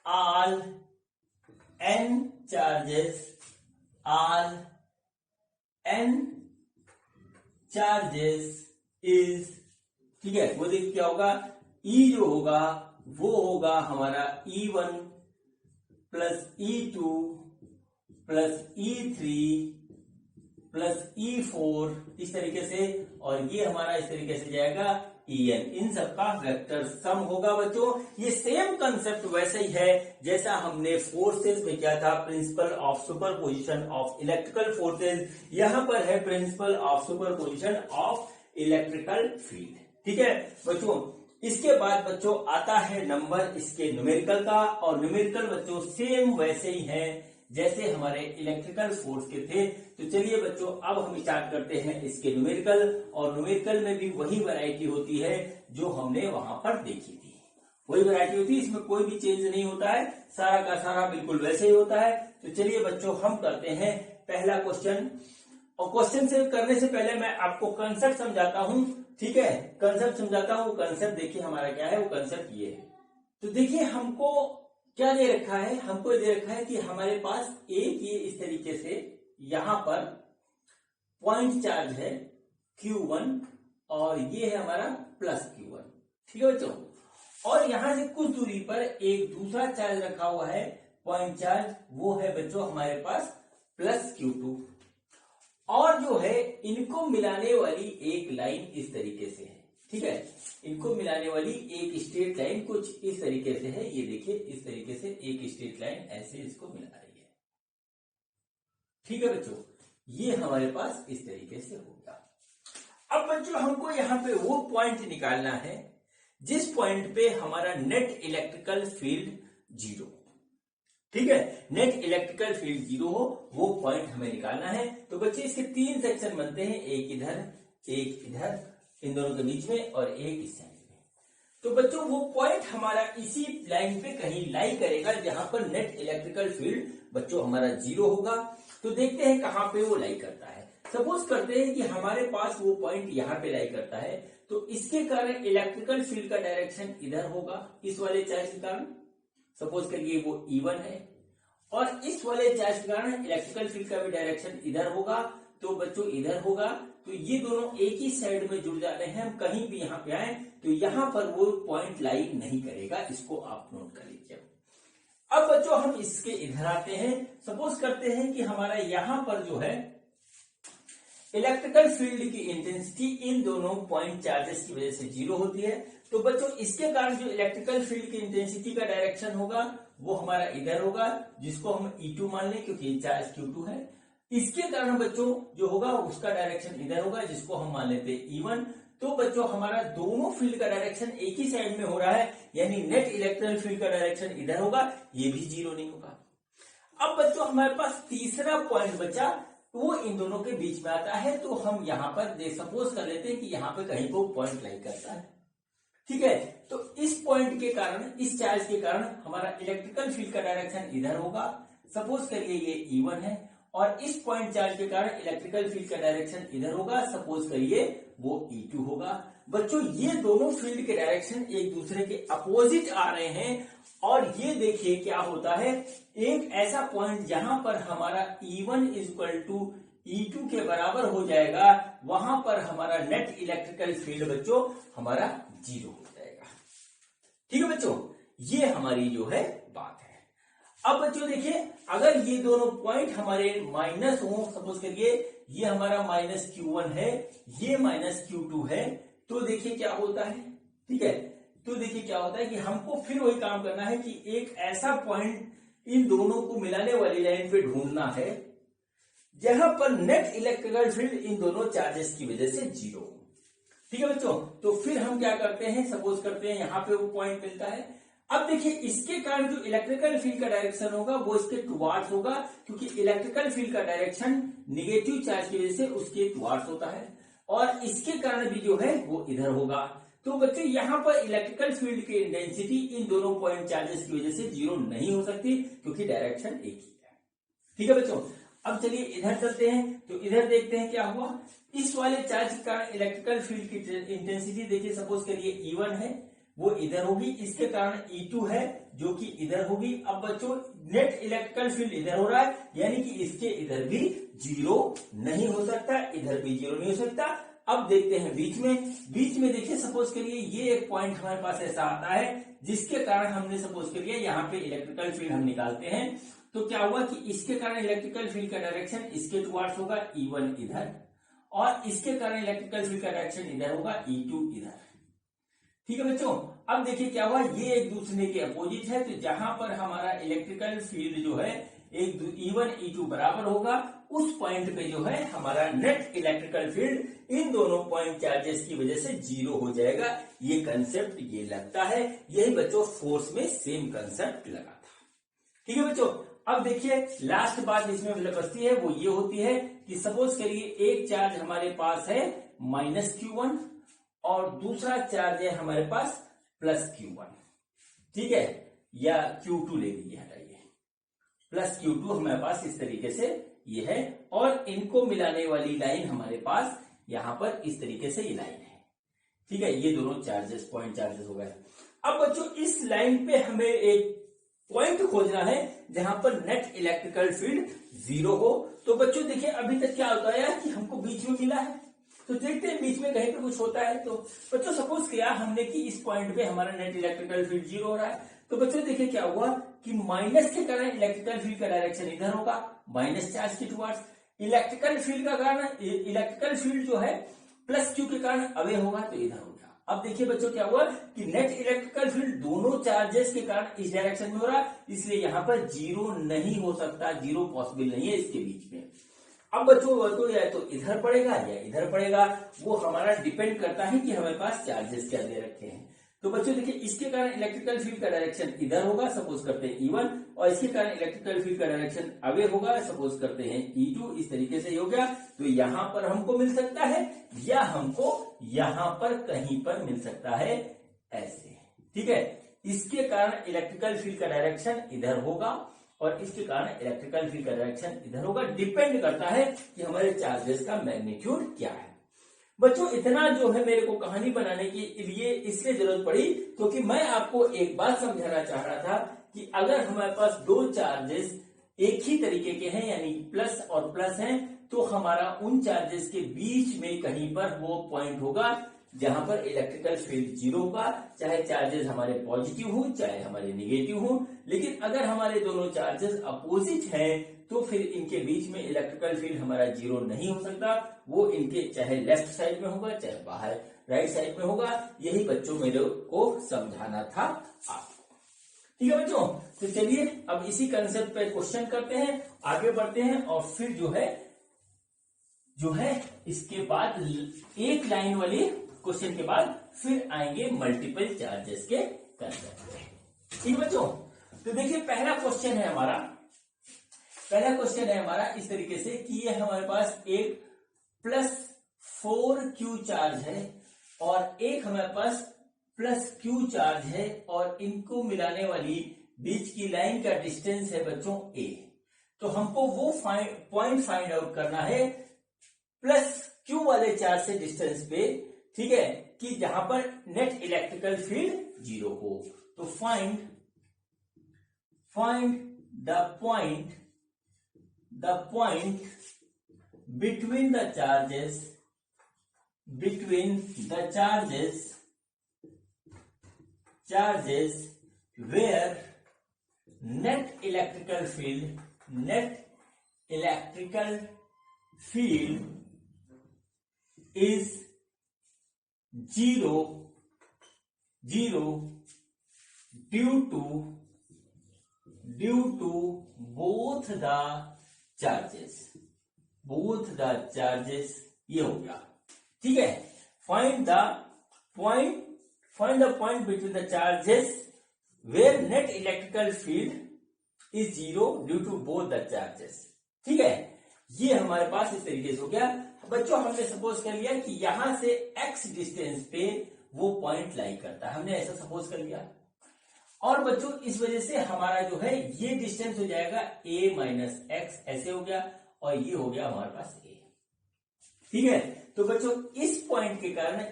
all n charges is, ठीक है, वो देखिए क्या होगा, E जो होगा वो होगा हमारा E1 plus E2 plus E3 plus E4 इस तरीके से, और ये हमारा इस तरीके से जाएगा En। इन सबका वेक्टर सम होगा बच्चों। ये सेम कंसेप्ट वैसे ही है जैसा हमने फोर्सेस में किया था, principle of superposition of electrical forces. यहां पर है principle of superposition of electrical field. ठीक है बच्चों, इसके बाद बच्चों आता है नंबर इसके न्यूमेरिकल का, और न्यूमेरिकल बच्चों सेम वैसे ही है जैसे हमारे इलेक्ट्रिकल फोर्स के थे। तो चलिए बच्चों अब हम स्टार्ट करते हैं इसके न्यूमेरिकल, और न्यूमेरिकल में भी वही वैरायटी होती है जो हमने वहां पर देखी थी, वही वैरायटी होती है, इसमें कोई भी चेंज नहीं होता है, सारा का सारा बिल्कुल वैसे ही होता है। तो चलिए बच्चों हम करते हैं पहला क्वेश्चन, और क्वेश्चन से करने से पहले मैं आपको कंसेप्ट समझाता हूं। ठीक है, कंसेप्ट समझाता हूं। कंसेप्ट देखिए हमारा क्या है, वो कंसेप्ट ये है। तो देखिए हमको क्या दे रखा है, हमको दे रखा है कि हमारे पास एक ये इस तरीके से यहां पर पॉइंट चार्ज है Q1, और ये है हमारा प्लस Q1। ठीक है बच्चों, और यहां से कुछ दूरी पर एक दूसरा चार्ज रखा हुआ है पॉइंट चार्ज, वो है बच्चों हमारे पास प्लस Q2, और जो है इनको मिलाने वाली एक लाइन इस तरीके से है। ठीक है, इनको मिलाने वाली एक स्ट्रेट लाइन कुछ इस तरीके से है, ये देखिए इस तरीके से एक स्ट्रेट लाइन ऐसे इसको मिला रही है। ठीक है बच्चों, ये हमारे पास इस तरीके से होगा। अब बच्चों हमको यहाँ पे वो पॉइंट निकालना है जिस पॉइंट पे हमारा नेट इलेक्ट्रिकल फील्ड 0। ठीक है, नेट इलेक्ट्रिकल फील्ड 0 हो, वो पॉइंट हमें निकालना है। तो बच्चे इसके 3 सेक्शन बनते हैं, एक इधर एक इधर, इन दोनों के बीच में, और एक इस साइड में। तो बच्चों वो पॉइंट हमारा इसी लाइन पे कहीं लाई करेगा जहां पर नेट इलेक्ट्रिकल फील्ड बच्चों हमारा 0 होगा। तो देखते हैं कहां पे वो लाई करता है। सपोज करते हैं कि हमारे पास वो पॉइंट यहाँ पे लाई करता है, तो इसके कारण इलेक्ट्रिकल फील्ड का डायरेक्शन इधर होगा, इस वाले चार्ज के कारण। सपोज करिए वो E1 है, और इस वाले चार्ज के कारण इलेक्ट्रिकल फील्ड का भी डायरेक्शन इधर होगा, तो बच्चों इधर होगा। तो ये दोनों एक ही साइड में जुड़ जा रहे हैं, हम कहीं भी यहाँ पे आए तो यहाँ पर वो पॉइंट लाई नहीं करेगा, इसको आप नोट कर लीजिए। अब बच्चों हम इसके इधर आते हैं। सपोज करते हैं कि हमारा यहाँ पर जो है इलेक्ट्रिकल फील्ड की इंटेंसिटी इन दोनों पॉइंट चार्जेस की वजह से 0 होती है। तो बच्चों इसके कारण जो इलेक्ट्रिकल फील्ड की इंटेंसिटी का डायरेक्शन होगा वो हमारा इधर होगा, जिसको हम E2 मान लें क्योंकि चार्ज Q2 है। इसके कारण बच्चों जो होगा उसका डायरेक्शन इधर होगा, जिसको हम मान लेते हैं E1। तो बच्चों हमारा दोनों फील्ड का डायरेक्शन एक ही साइड में हो रहा है, यानी नेट इलेक्ट्रिकल फील्ड का डायरेक्शन इधर होगा, ये भी 0 नहीं होगा। अब बच्चों हमारे पास तीसरा पॉइंट बचा, वो इन दोनों के बीच में आता है। तो हम यहाँ पर सपोज कर लेते हैं कि यहाँ पे कहीं को पॉइंट लाई करता है। ठीक है, तो इस पॉइंट के कारण, इस चार्ज के कारण हमारा इलेक्ट्रिकल फील्ड का डायरेक्शन इधर होगा। सपोज करिए ये E1 है, और इस पॉइंट चार्ज के कारण इलेक्ट्रिकल फील्ड का डायरेक्शन इधर होगा, सपोज करिए वो E2 होगा। बच्चों ये दोनों फील्ड के डायरेक्शन एक दूसरे के अपोजिट आ रहे हैं, और ये देखिए क्या होता है, एक ऐसा पॉइंट जहां पर हमारा E1 इक्वल टू E2 के बराबर हो जाएगा, वहां पर हमारा नेट इलेक्ट्रिकल फील्ड बच्चों हमारा 0 हो जाएगा। ठीक है बच्चों, ये हमारी जो है बात है। अब बच्चों देखिए, अगर ये दोनों पॉइंट हमारे माइनस हो, सपोज करिए ये हमारा माइनस Q1 है, ये माइनस Q2 है, तो देखिए क्या होता है। ठीक है, तो देखिए क्या होता है कि हमको फिर वही काम करना है कि एक ऐसा पॉइंट इन दोनों को मिलाने वाली लाइन पे ढूंढना है जहां पर नेट इलेक्ट्रिकल फील्ड इन दोनों चार्जेस की वजह से 0 हो। ठीक है बच्चों, तो फिर हम क्या करते हैं, सपोज करते हैं यहां पे वो पॉइंट मिलता है। अब देखिए इसके कारण जो इलेक्ट्रिकल फील्ड का डायरेक्शन होगा वो इसके टुवार्ड्स होगा, क्योंकि इलेक्ट्रिकल फील्ड का डायरेक्शन नेगेटिव चार्ज की वजह से उसके टुवार्ड्स होता है, और इसके कारण भी जो है वो इधर होगा। तो बच्चों यहाँ पर इलेक्ट्रिकल फील्ड की इंटेंसिटी इन दोनों पॉइंट चार्जेस की वजह से 0 नहीं हो सकती, क्योंकि डायरेक्शन एक ही है। ठीक है बच्चों, अब चलिए इधर चलते हैं। तो इधर देखते हैं क्या हुआ। इस वाले चार्ज का इलेक्ट्रिकल फील्ड की इंटेंसिटी देखिए, सपोज करिए E1 है, वो इधर होगी, इसके कारण E2 है जो कि इधर होगी। अब बच्चों नेट इलेक्ट्रिकल फील्ड इधर हो रहा है, यानी कि इसके इधर भी जीरो नहीं हो सकता, इधर भी जीरो नहीं हो सकता। अब देखते हैं बीच में देखिए सपोज करिए ये एक पॉइंट हमारे पास ऐसा आता है जिसके कारण हमने सपोज करिए यहाँ पे इलेक्ट्रिकल फील्ड हम निकालते हैं। तो क्या हुआ कि इसके कारण इलेक्ट्रिकल फील्ड का डायरेक्शन इसके टुवार्ड्स होगा E1 इधर, और इसके कारण इलेक्ट्रिकल फील्ड का डायरेक्शन इधर होगा E2 इधर। ठीक है बच्चों, अब देखिए क्या हुआ, ये एक दूसरे के अपोजिट है, तो जहां पर हमारा इलेक्ट्रिकल फील्ड जो है एक E1 E2 बराबर होगा, उस पॉइंट पे जो है हमारा नेट इलेक्ट्रिकल फील्ड इन दोनों पॉइंट चार्जेस की वजह से जीरो हो जाएगा। ये कंसेप्ट ये लगता है, यही बच्चों फोर्स में सेम कंसेप्ट लगा था। ठीक है बच्चों, अब देखिए लास्ट बात इसमें बचती है वो ये होती है कि सपोज करिए एक चार्ज हमारे पास है -Q1 और दूसरा चार्ज है हमारे पास +Q1, ठीक है, या Q2 ले लीजिए, हटाइए, +Q2 हमारे पास इस तरीके से ये है, और इनको मिलाने वाली लाइन हमारे पास यहां पर इस तरीके से ये लाइन है। ठीक है, ये दोनों चार्जेस पॉइंट चार्जेस हो गए। अब बच्चों इस लाइन पे हमें एक पॉइंट खोजना है जहां पर नेट इलेक्ट्रिकल फील्ड जीरो हो। तो बच्चों देखिए अभी तक क्या होता है कि हमको बीच में मिला है, तो देखते हैं बीच में कहीं पे कुछ होता है। तो बच्चों सपोज किया हमने कि इस पॉइंट पे हमारा नेट इलेक्ट्रिकल फील्ड जीरो हो रहा है, तो बच्चों देखिए क्या हुआ कि माइनस के कारण इलेक्ट्रिकल फील्ड का डायरेक्शन इधर होगा, माइनस चार्ज के टुवर्ड्स। इलेक्ट्रिकल फील्ड का कारण इलेक्ट्रिकल फील्ड जो है +Q के कारण अवे होगा, तो इधर हो गया। अब देखिए बच्चों क्या हुआ कि नेट इलेक्ट्रिकल फील्ड दोनों चार्जेस के कारण इस डायरेक्शन में हो रहा है, इसलिए यहां पर जीरो नहीं हो सकता, जीरो पॉसिबल नहीं है इसके बीच में। अब बच्चों वो तो या तो इधर पड़ेगा या इधर पड़ेगा, वो हमारा डिपेंड करता है कि हमारे पास चार्जेस क्या दे रखे हैं। तो बच्चों देखिए इसके कारण इलेक्ट्रिकल फील्ड का डायरेक्शन इधर होगा, सपोज करते हैं E1, और इसके कारण इलेक्ट्रिकल फील्ड का डायरेक्शन अवे होगा, सपोज करते हैं E2। इस तरीके से हो गया, तो यहां पर हमको मिल सकता है या हमको यहां पर कहीं पर मिल सकता है, ऐसे। ठीक है, इसके कारण इलेक्ट्रिकल फील्ड का डायरेक्शन इधर होगा और इसके कारण इलेक्ट्रिकल फील्ड का डायरेक्शन इधर होगा। डिपेंड करता है कि हमारे चार्जेस का मैग्नीट्यूड क्या है। बच्चों इतना जो है मेरे को कहानी बनाने के लिए इसलिए जरूरत पड़ी क्योंकि मैं आपको एक बात समझाना चाह रहा था कि अगर हमारे पास दो चार्जेस एक ही तरीके के हैं, यानी प्लस और प्लस हैं, तो हमारा उन चार्जेस के बीच में कहीं पर वो पॉइंट होगा जहां पर इलेक्ट्रिकल फील्ड जीरो होगा, चाहे चार्जेस हमारे पॉजिटिव हो चाहे हमारे निगेटिव हो। लेकिन अगर हमारे दोनों चार्जेस अपोजिट हैं तो फिर इनके बीच में इलेक्ट्रिकल फील्ड हमारा जीरो नहीं हो सकता, वो इनके चाहे लेफ्ट साइड में होगा चाहे बाहर राइट साइड में होगा। यही बच्चों मेरे को समझाना था आपको। ठीक है बच्चों, तो चलिए अब इसी कंसेप्ट पे क्वेश्चन करते हैं, आगे बढ़ते हैं, और फिर जो है इसके बाद एक लाइन वाली क्वेश्चन के बाद फिर आएंगे मल्टीपल चार्जेस के कंसेप्ट पे। ठीक है बच्चों, तो देखिए पहला क्वेश्चन है हमारा इस तरीके से कि ये हमारे पास एक +4Q चार्ज है और एक हमारे पास +Q चार्ज है, और इनको मिलाने वाली बीच की लाइन का डिस्टेंस है बच्चों A। तो हमको वो पॉइंट फाइंड आउट करना है +Q वाले चार्ज से डिस्टेंस पे, ठीक है, कि जहां पर नेट इलेक्ट्रिकल फील्ड जीरो हो। तो find the point between the charges where net electrical field is zero due to both the charges, ये हो गया। ठीक है, find the point between the charges where net electrical field is zero due to both the charges. ठीक है, ये हमारे पास इस तरीके से हो गया। बच्चों हमने सपोज कर लिया कि यहां से x डिस्टेंस पे वो पॉइंट लाई करता है, हमने ऐसा सपोज कर लिया, और बच्चों इस वजह से हमारा जो है ये डिस्टेंस हो जाएगा a माइनस एक्स, ऐसे हो गया, और ये हो गया हमारे पास a। ठीक है, तो बच्चों इस पॉइंट के कारण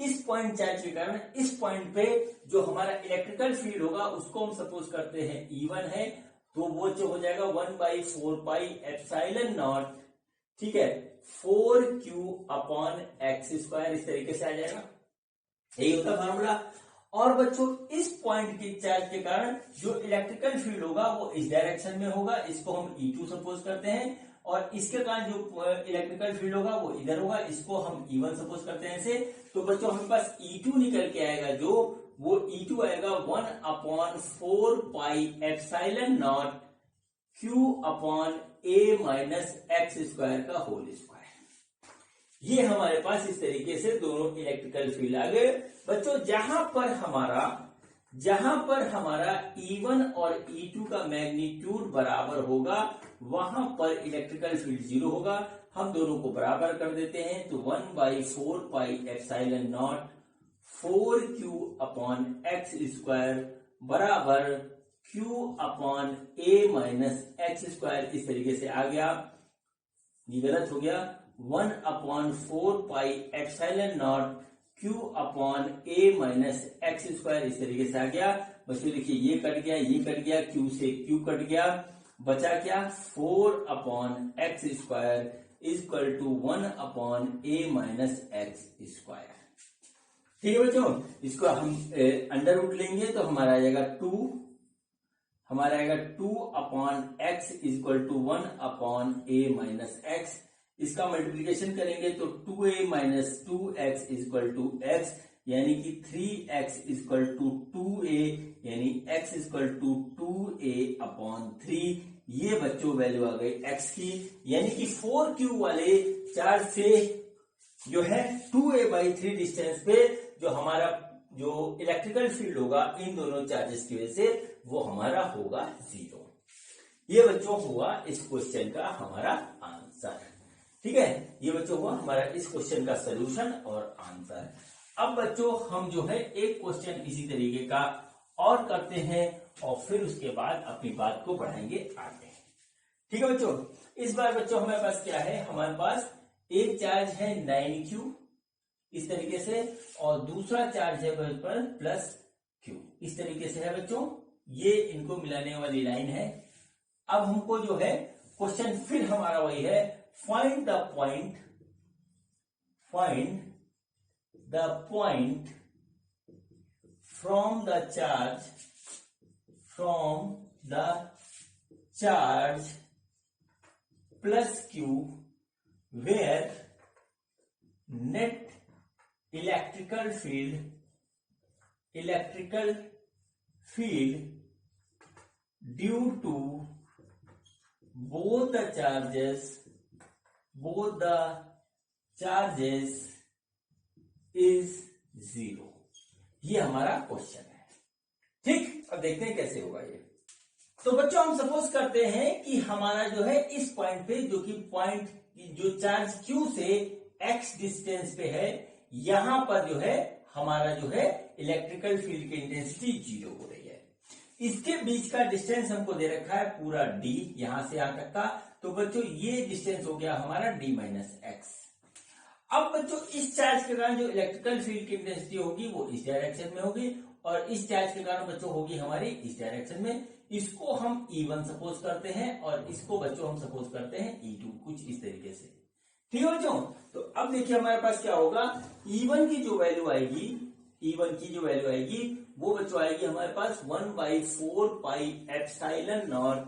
इस पॉइंट चार्ज के कारण इस पॉइंट पे जो हमारा इलेक्ट्रिकल फील्ड होगा उसको हम सपोज करते हैं E1 है, तो वो जो हो जाएगा 1/4πε0, ठीक है, 4q/x², इस तरीके से आ जाएगा। यही होता फॉर्मूला। और बच्चों इस पॉइंट के चार्ज के कारण जो इलेक्ट्रिकल फील्ड होगा वो इस डायरेक्शन में होगा, इसको हम E2 सपोज करते हैं, और इसके कारण जो इलेक्ट्रिकल फील्ड होगा वो इधर होगा, इसको हम E1 सपोज करते हैं ऐसे। तो बच्चों हमारे पास E2 निकल के आएगा, जो वो E2 आएगा 1/4πε0 q/a-x² का होल स्क्वायर। ये हमारे पास इस तरीके से दोनों इलेक्ट्रिकल फील्ड आ गए। बच्चों जहां पर हमारा E1 और E2 का मैग्नीट्यूड बराबर होगा वहां पर इलेक्ट्रिकल फील्ड 0 होगा। हम दोनों को बराबर कर देते हैं, तो 1/4πε0 4q/x² बराबर q/a-x², इस तरीके से आ गया। ये गलत हो गया, 1/4πε0 q/a-x², इस तरीके से आ गया। बच्चों देखिए ये कट गया, ये कट गया, q से q कट गया, बचा क्या 4/x² = 1/a-x²। ठीक है बच्चों, इसको हम अंडर रूट लेंगे तो हमारा आ जाएगा 2, हमारा आएगा 2/x = 1/a-x। इसका मल्टीप्लीकेशन करेंगे तो 2a - 2x = x, यानी कि 3x = 2a, यानी x = 2a/3। ये बच्चों वैल्यू आ गई x की, यानी कि 4q वाले चार्ज से जो है 2a/3 डिस्टेंस पे जो हमारा जो इलेक्ट्रिकल फील्ड होगा इन दोनों चार्जेस की वजह से वो हमारा होगा 0। ये बच्चों हुआ इस क्वेश्चन का हमारा आंसर। ठीक है, ये बच्चों हुआ हमारा इस क्वेश्चन का सलूशन और आंसर। अब बच्चों हम जो है एक क्वेश्चन इसी तरीके का और करते हैं और फिर उसके बाद अपनी बात को बढ़ाएंगे आगे। ठीक है बच्चों, इस बार बच्चों हमारे पास क्या है, हमारे पास एक चार्ज है 9q इस तरीके से, और दूसरा चार्ज है पर +q इस तरीके से है बच्चों। ये इनको मिलाने वाली लाइन है। अब हमको जो है क्वेश्चन फिर हमारा वही है, find the point from the charge +q where net electrical field due to both the charges is 0। ये हमारा क्वेश्चन है। ठीक, अब देखते हैं कैसे होगा ये। तो बच्चों हम सपोज करते हैं कि हमारा जो है इस पॉइंट पे, जो कि पॉइंट जो चार्ज Q से x डिस्टेंस पे है, यहां पर जो है हमारा जो है इलेक्ट्रिकल फील्ड की इंटेंसिटी 0 हो रही है। इसके बीच का डिस्टेंस हमको दे रखा है पूरा d, यहां से यहां तक का। तो बच्चों ये डिस्टेंस हो गया हमारा d - x। अब बच्चों इस चार्ज के कारण जो इलेक्ट्रिकल फील्ड की इंटेंसिटी होगी वो इस डायरेक्शन में होगी, और इस चार्ज के कारण बच्चों होगी हमारी इस डायरेक्शन में। इसको हम E1 सपोज करते हैं और इसको बच्चों हम सपोज करते हैं E2, कुछ इस तरीके से। ठीक है बच्चों, तो अब देखिए हमारे पास क्या होगा, E1 की जो वैल्यू आएगी वो बच्चों आएगी हमारे पास 1/4πε0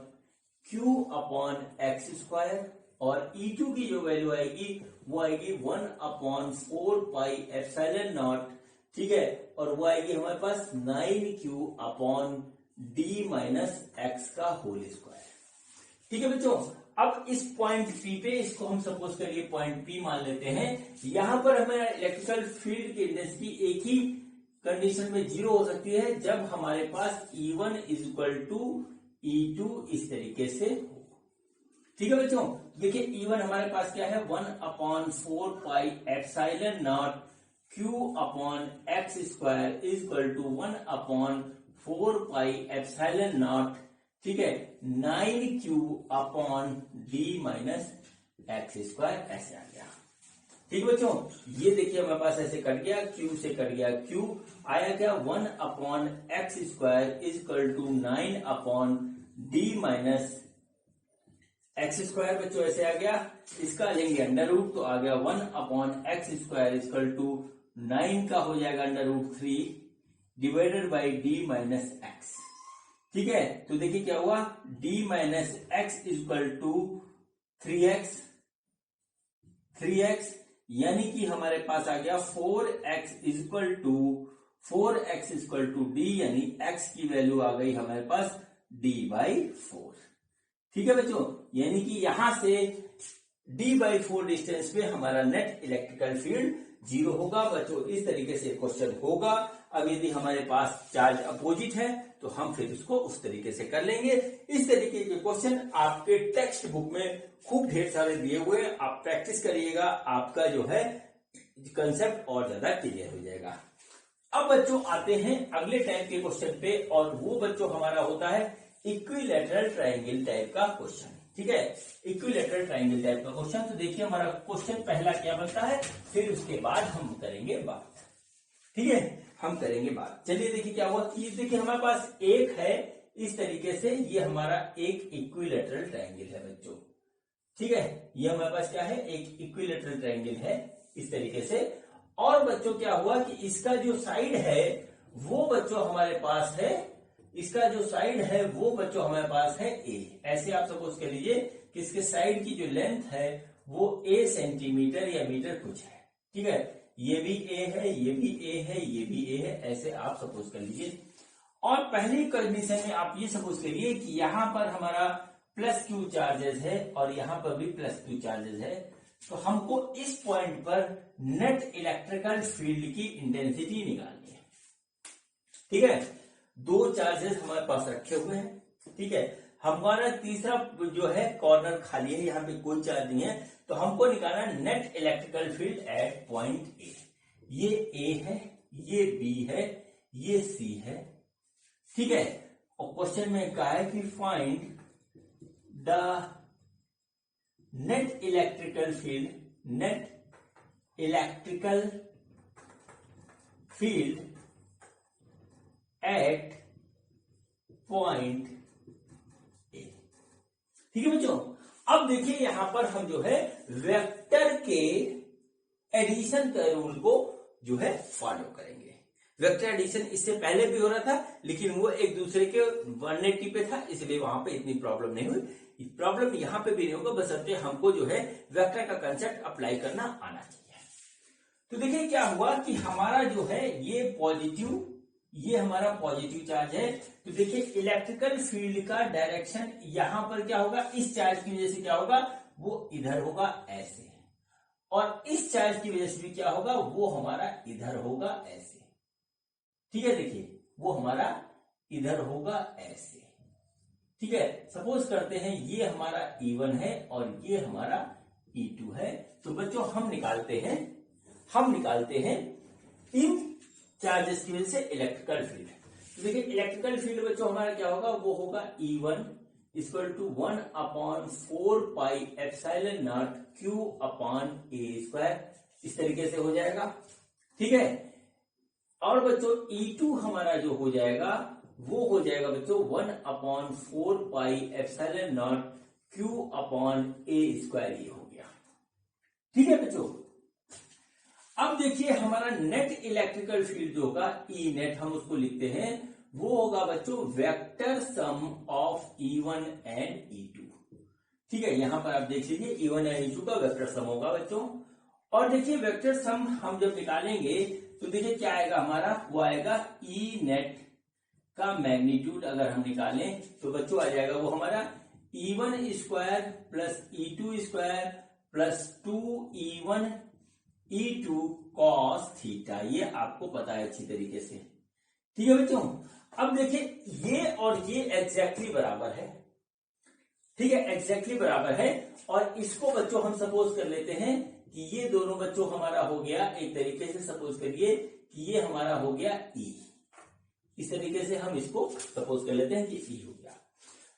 q/x², और E2 की जो वैल्यू आएगी वो आएगी 1/4πε0, ठीक है, और वो आएगी हमारे पास 9q/d-x का होल स्क्वायर। ठीक है बच्चों, अब इस पॉइंट P पे इसको हम सपोज करिए पॉइंट P मान लेते हैं। यहां पर हमारा इलेक्ट्रिकल फील्ड की इंटेंसिटी एक ही कंडीशन में 0 हो सकती है, जब हमारे पास E1 = E2 इस तरीके से हो। ठीक है बच्चों, देखिए E1 हमारे पास क्या है, 1/4πε0 q/x² = 1/4πε0, ठीक है, 9q/d-x², ऐसे आ गया। ठीक है बच्चों, ये देखिए हमारे पास ऐसे कट गया, Q से कट गया Q, आया क्या 1 upon X square is equal to 9 upon D minus X square. बच्चों ऐसे आ गया, इसका लेंगे अंडर रूट तो आ गया 1 upon X square is equal to 9 का हो जाएगा under root 3 divided by D minus X. ठीक है, तो देखिए क्या हुआ, d minus X is equal to 3x, यानी कि हमारे पास आ गया 4x is equal to d, यानी x की वैल्यू आ गई हमारे पास d/4। ठीक है बच्चों, यानी कि यहां से d/4 डिस्टेंस पे हमारा नेट इलेक्ट्रिकल फील्ड 0 होगा। बच्चों इस तरीके से क्वेश्चन होगा। अब यदि हमारे पास चार्ज अपोजिट है तो हम फिर उसको उस तरीके से कर लेंगे। इस तरीके के क्वेश्चन आपके टेक्स्ट बुक में खूब ढेर सारे दिए हुए हैं, आप प्रैक्टिस करिएगा, आपका जो है कंसेप्ट और ज्यादा क्लियर हो जाएगा। अब बच्चों आते हैं अगले टाइप के क्वेश्चन पे, और वो बच्चों हमारा होता है इक्विलैटरल ट्रायंगल टाइप का क्वेश्चन। ठीक है, इक्विलैटरल ट्रायंगल टाइप का क्वेश्चन। तो देखिए हमारा क्वेश्चन पहला क्या बनता है, फिर उसके बाद हम करेंगे बात। ठीक है, हम करेंगे बात। चलिए देखिए क्या हुआ कि देखिए हमारे पास एक है इस तरीके से, ये हमारा एक इक्विलैटरल ट्रायंगल है बच्चों। ठीक है, ये हमारे पास क्या है, एक इक्विलैटरल ट्रायंगल है इस तरीके से। और बच्चों क्या हुआ कि इसका जो साइड है वो बच्चों हमारे पास है, इसका जो साइड है वो बच्चों हमारे पास है a। ऐसे आप सपोज कर लीजिए कि इसके साइड की जो लेंथ है वो a सेंटीमीटर या मीटर कुछ है। ठीक है, ये भी a है, ये भी a है, ये भी a है, ऐसे आप सपोज कर लीजिए। और पहली कंडीशन में आप ये सपोज करिए कि यहां पर हमारा प्लस Q चार्जेस है और यहां पर भी प्लस Q चार्जेस है। तो हमको इस पॉइंट पर नेट इलेक्ट्रिकल फील्ड की इंटेंसिटी निकालनी है। ठीक है, दो चार्जेस हमारे पास रखे हुए हैं। ठीक है, हमारा तीसरा जो है कॉर्नर खाली है, यहाँ पे कोई चार्ज नहीं है, तो हमको निकालना net electrical field eight point ए। ये ए है, ये बी है, ये सी है। ठीक है, और क्वेश्चन में कहा है कि find the net electrical field eight point ए। ठीक है बच्चों, अब देखिए यहां पर हम जो है वेक्टर के एडिशन का रूल को जो है फॉलो करेंगे। वेक्टर एडिशन इससे पहले भी हो रहा था, लेकिन वो एक दूसरे के 180 पे था, इसलिए वहां पे इतनी प्रॉब्लम नहीं हुई। प्रॉब्लम यहां पे भी नहीं होगा, बशर्ते हमको जो है वेक्टर का कंसेप्ट अप्लाई करना आना चाहिए। तो देखिए क्या हुआ कि हमारा जो है ये पॉजिटिव, ये हमारा पॉजिटिव चार्ज है। तो देखिए इलेक्ट्रिकल फील्ड का डायरेक्शन यहां पर क्या होगा, इस चार्ज की वजह से क्या होगा, वो इधर होगा ऐसे, और इस चार्ज की वजह से भी क्या होगा, वो हमारा इधर होगा ऐसे। ठीक है, देखिए वो हमारा इधर होगा ऐसे। ठीक है, सपोज करते हैं ये हमारा E1 है और ये हमारा E2 है। तो बच्चों हम निकालते हैं इन चार्जेस की वजह से इलेक्ट्रिकल फील्ड। तो देखिए इलेक्ट्रिकल फील्ड बच्चों हमारा क्या होगा, वो होगा E1 equal to 1 upon 4 pi epsilon naught Q upon A square, इस तरीके से हो जाएगा। ठीक है, और बच्चों E2 हमारा जो हो जाएगा वो हो जाएगा बच्चों 1 upon 4 pi epsilon naught Q upon A square, ये हो गया। ठीक है बच्चों, अब देखिए हमारा नेट इलेक्ट्रिकल फील्ड जो होगा E नेट, हम उसको लिखते हैं, वो होगा बच्चों vector sum of E1 and E2। ठीक है, यहां पर आप देख लीजिए E1 एंड E2 का वेक्टर सम होगा बच्चों। और देखिए वेक्टर सम हम जब निकालेंगे तो देखिए क्या आएगा हमारा, वो आएगा E नेट का मैग्नीट्यूड अगर हम निकालें तो बच्चों आ जाएगा वो हमारा E1 square plus E2 square plus 2E1 E2 cos theta. ये आपको पता है अच्छी तरीके से। ठीक है बच्चों, अब देखिए ये और ये एग्जैक्टली बराबर है। ठीक है, एग्जैक्टली बराबर है, और इसको बच्चों हम सपोज कर लेते हैं कि ये दोनों बच्चों हमारा हो गया, एक तरीके से सपोज करिए कि ये हमारा हो गया E। इस तरीके से हम इसको सपोज कर लेते हैं कि E हो गया।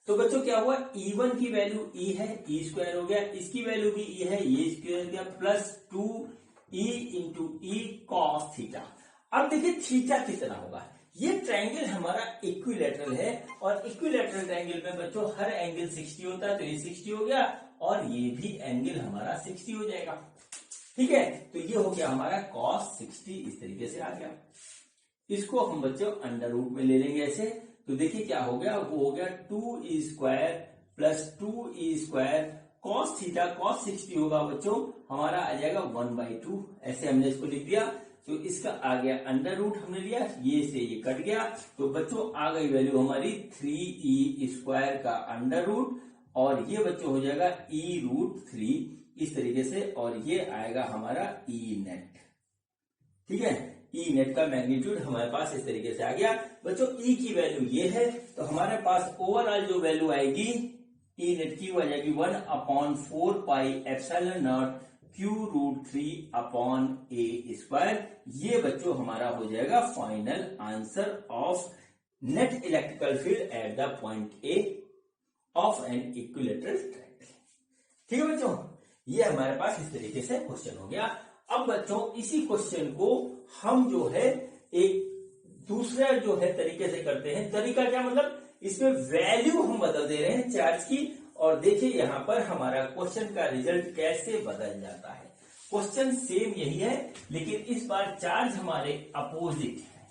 तो बच्चों क्या हुआ, E1 की वैल्यू E है, E स्क्वायर हो गया, इसकी वैल्यू भी E है, ये स्क्वायर हो गया, plus 2 E into E cos theta. अब देखिए थीटा कितना होगा, ये ट्रायंगल हमारा इक्विलैटरल है और इक्विलैटरल ट्रायंगल में बच्चों हर एंगल 60 होता है, तो ये 60 हो गया और ये भी एंगल हमारा 60 हो जाएगा। ठीक है, तो ये हो गया हमारा cos 60, इस तरीके से आ गया। इसको हम बच्चों अंडर रूट में ले लेंगे ऐसे, तो देखिए क्या हो गया, वो हो गया 2e square plus 2e square cos theta cos 60 होगा बच्चों हमारा आ जाएगा 1/2, ऐसे हमने इसको लिख दिया। तो इसका आ गया अंडर रूट हमने लिया, ये से ये कट गया, तो बच्चों आ गई वैल्यू हमारी 3e स्क्वायर का अंडर रूट और ये बच्चों हो जाएगा e√3 इस तरीके से, और ये आएगा हमारा e नेट। ठीक है, ई नेट का मैग्नीट्यूड हमारे पास इस तरीके से आ गया। बच्चों ई की वैल्यू ये है, तो हमारे पास ओवरऑल जो वैल्यू आएगी ई नेट की वो आ जाएगी 1/4 पाई एप्सिलॉन नॉट q√3/a स्क्वायर। ये बच्चों हमारा हो जाएगा final answer of net electrical field at the point A of an equilateral triangle. ठीक है बच्चों, ये हमारे पास इस तरीके से क्वेश्चन हो गया। अब बच्चों इसी क्वेश्चन को हम जो है एक दूसरा जो है तरीके से करते हैं। तरीका क्या मतलब, इसमें वैल्यू हम बदल दे रहे हैं चार्ज की, और देखिए यहां पर हमारा क्वेश्चन का रिजल्ट कैसे बदल जाता है। क्वेश्चन सेम यही है, लेकिन इस बार चार्ज हमारे अपोजिट है।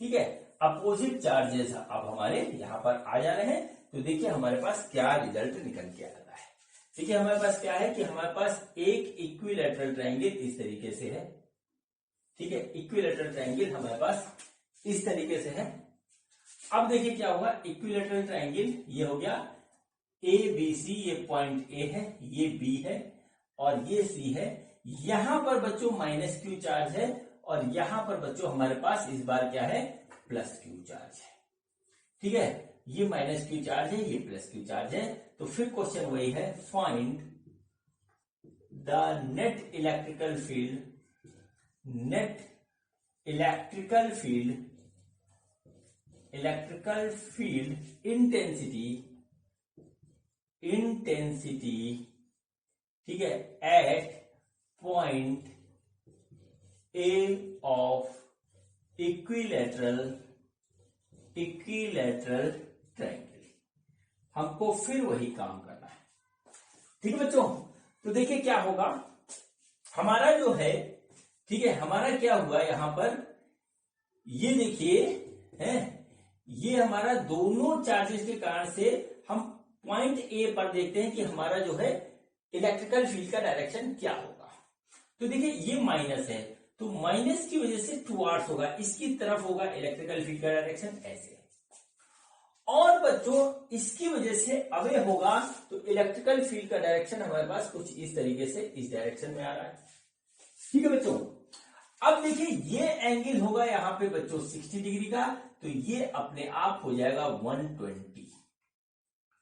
ठीक है, अपोजिट चार्जेस अब हमारे यहां पर आ जा रहे हैं, तो देखिए हमारे पास क्या रिजल्ट निकल के आता है। देखिए हमारे पास क्या है कि हमारे पास एक इक्विलैटरल ट्रायंगल इस तरीके से है। ठीक है, इक्विलैटरल ट्रायंगल हमारे पास इस तरीके से है। अब देखिए क्या होगा, इक्विलैटरल ट्रायंगल ये हो गया ए बी सी, ये पॉइंट ए है, ये बी है और ये सी है। यहां पर बच्चों माइनस क्यू चार्ज है और यहां पर बच्चों हमारे पास इस बार क्या है, प्लस क्यू चार्ज है। ठीक है, ये माइनस क्यू चार्ज है, ये प्लस क्यू चार्ज है। तो फिर क्वेश्चन वही है, find the net electrical field, net electrical field intensity, ठीक है, at point A of equilateral triangle. हमको फिर वही काम करना है। ठीक है बच्चों, तो देखिए क्या होगा हमारा जो है, ठीक है, हमारा क्या हुआ यहां पर, ये देखिए है, ये हमारा दोनों चार्जेस के कारण से हम पॉइंट ए पर देखते हैं कि हमारा जो है इलेक्ट्रिकल फील्ड का डायरेक्शन क्या होगा। तो देखिए ये माइनस है, तो माइनस की वजह से टुवार्ड्स होगा, इसकी तरफ होगा इलेक्ट्रिकल फील्ड का डायरेक्शन ऐसे। और बच्चों इसकी वजह से अवे होगा, तो इलेक्ट्रिकल फील्ड का डायरेक्शन हमारे पास कुछ इस तरीके से इस डायरेक्शन में आ रहा है। ठीक है बच्चों, अब देखिए ये एंगल होगा यहाँ पे बच्चों 60 डिग्री का, तो ये अपने आप हो जाएगा 120।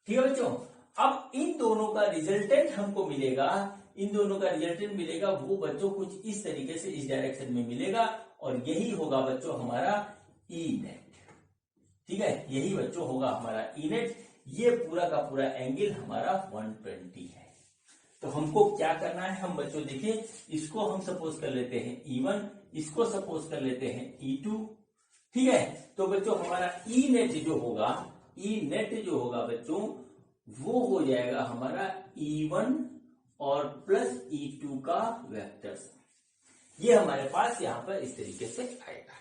ठीक है बच्चों, अब इन दोनों का रिजल्टेंट हमको मिलेगा, इन दोनों का रिजल्टेंट मिलेगा वो बच्चों कुछ इस तरीके से इस डायरेक्शन में मिलेगा, और यही होगा बच्चों हमारा ई नेट। ठीक है, यही बच्चों होगा हमारा ई नेट। ये पूरा का पूरा एंगल हमारा 120 है। तो हमको क्या करना है, हम बच्चों देखिए इसको हम सपोज कर लेते हैं E1, इसको सपोज कर लेते हैं E2। ठीक है, तो बच्चों हमारा ई नेट जो होगा, ई नेट जो होगा बच्चों वो हो जाएगा हमारा E1 और प्लस E2 का वेक्टर सम। ये हमारे पास यहां पर इस तरीके से आएगा।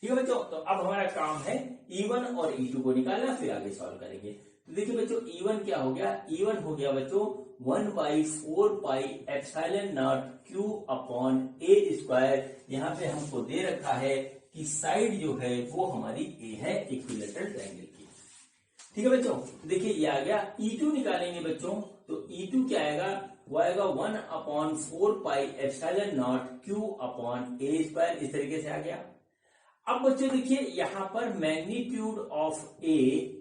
ठीक है बच्चों, तो अब हमारा काम है E1 और E2 को निकालना, फिर आगे सॉल्व करेंगे। तो देखिए बच्चों E1 क्या हो गया, E1 हो गया बच्चों 1/4 पाई एप्सिलॉन नॉट q/a स्क्वायर। यहाँ पे हमको दे रखा है कि साइड जो है वो हमारी ए है इक्विलैटरल ट्रायंगल की। ठीक है बच्चों, देखिए ये आ गया। E2 निकालेंगे बच्चों, तो E2 क्या आएगा, वो आएगा 1/4 पाई एप्सिलॉन नॉट q/a स्क्वायर, इस तरीके से आ गया। अब बच्चों देखिए यहां पर मैग्नीट्यूड ऑफ ए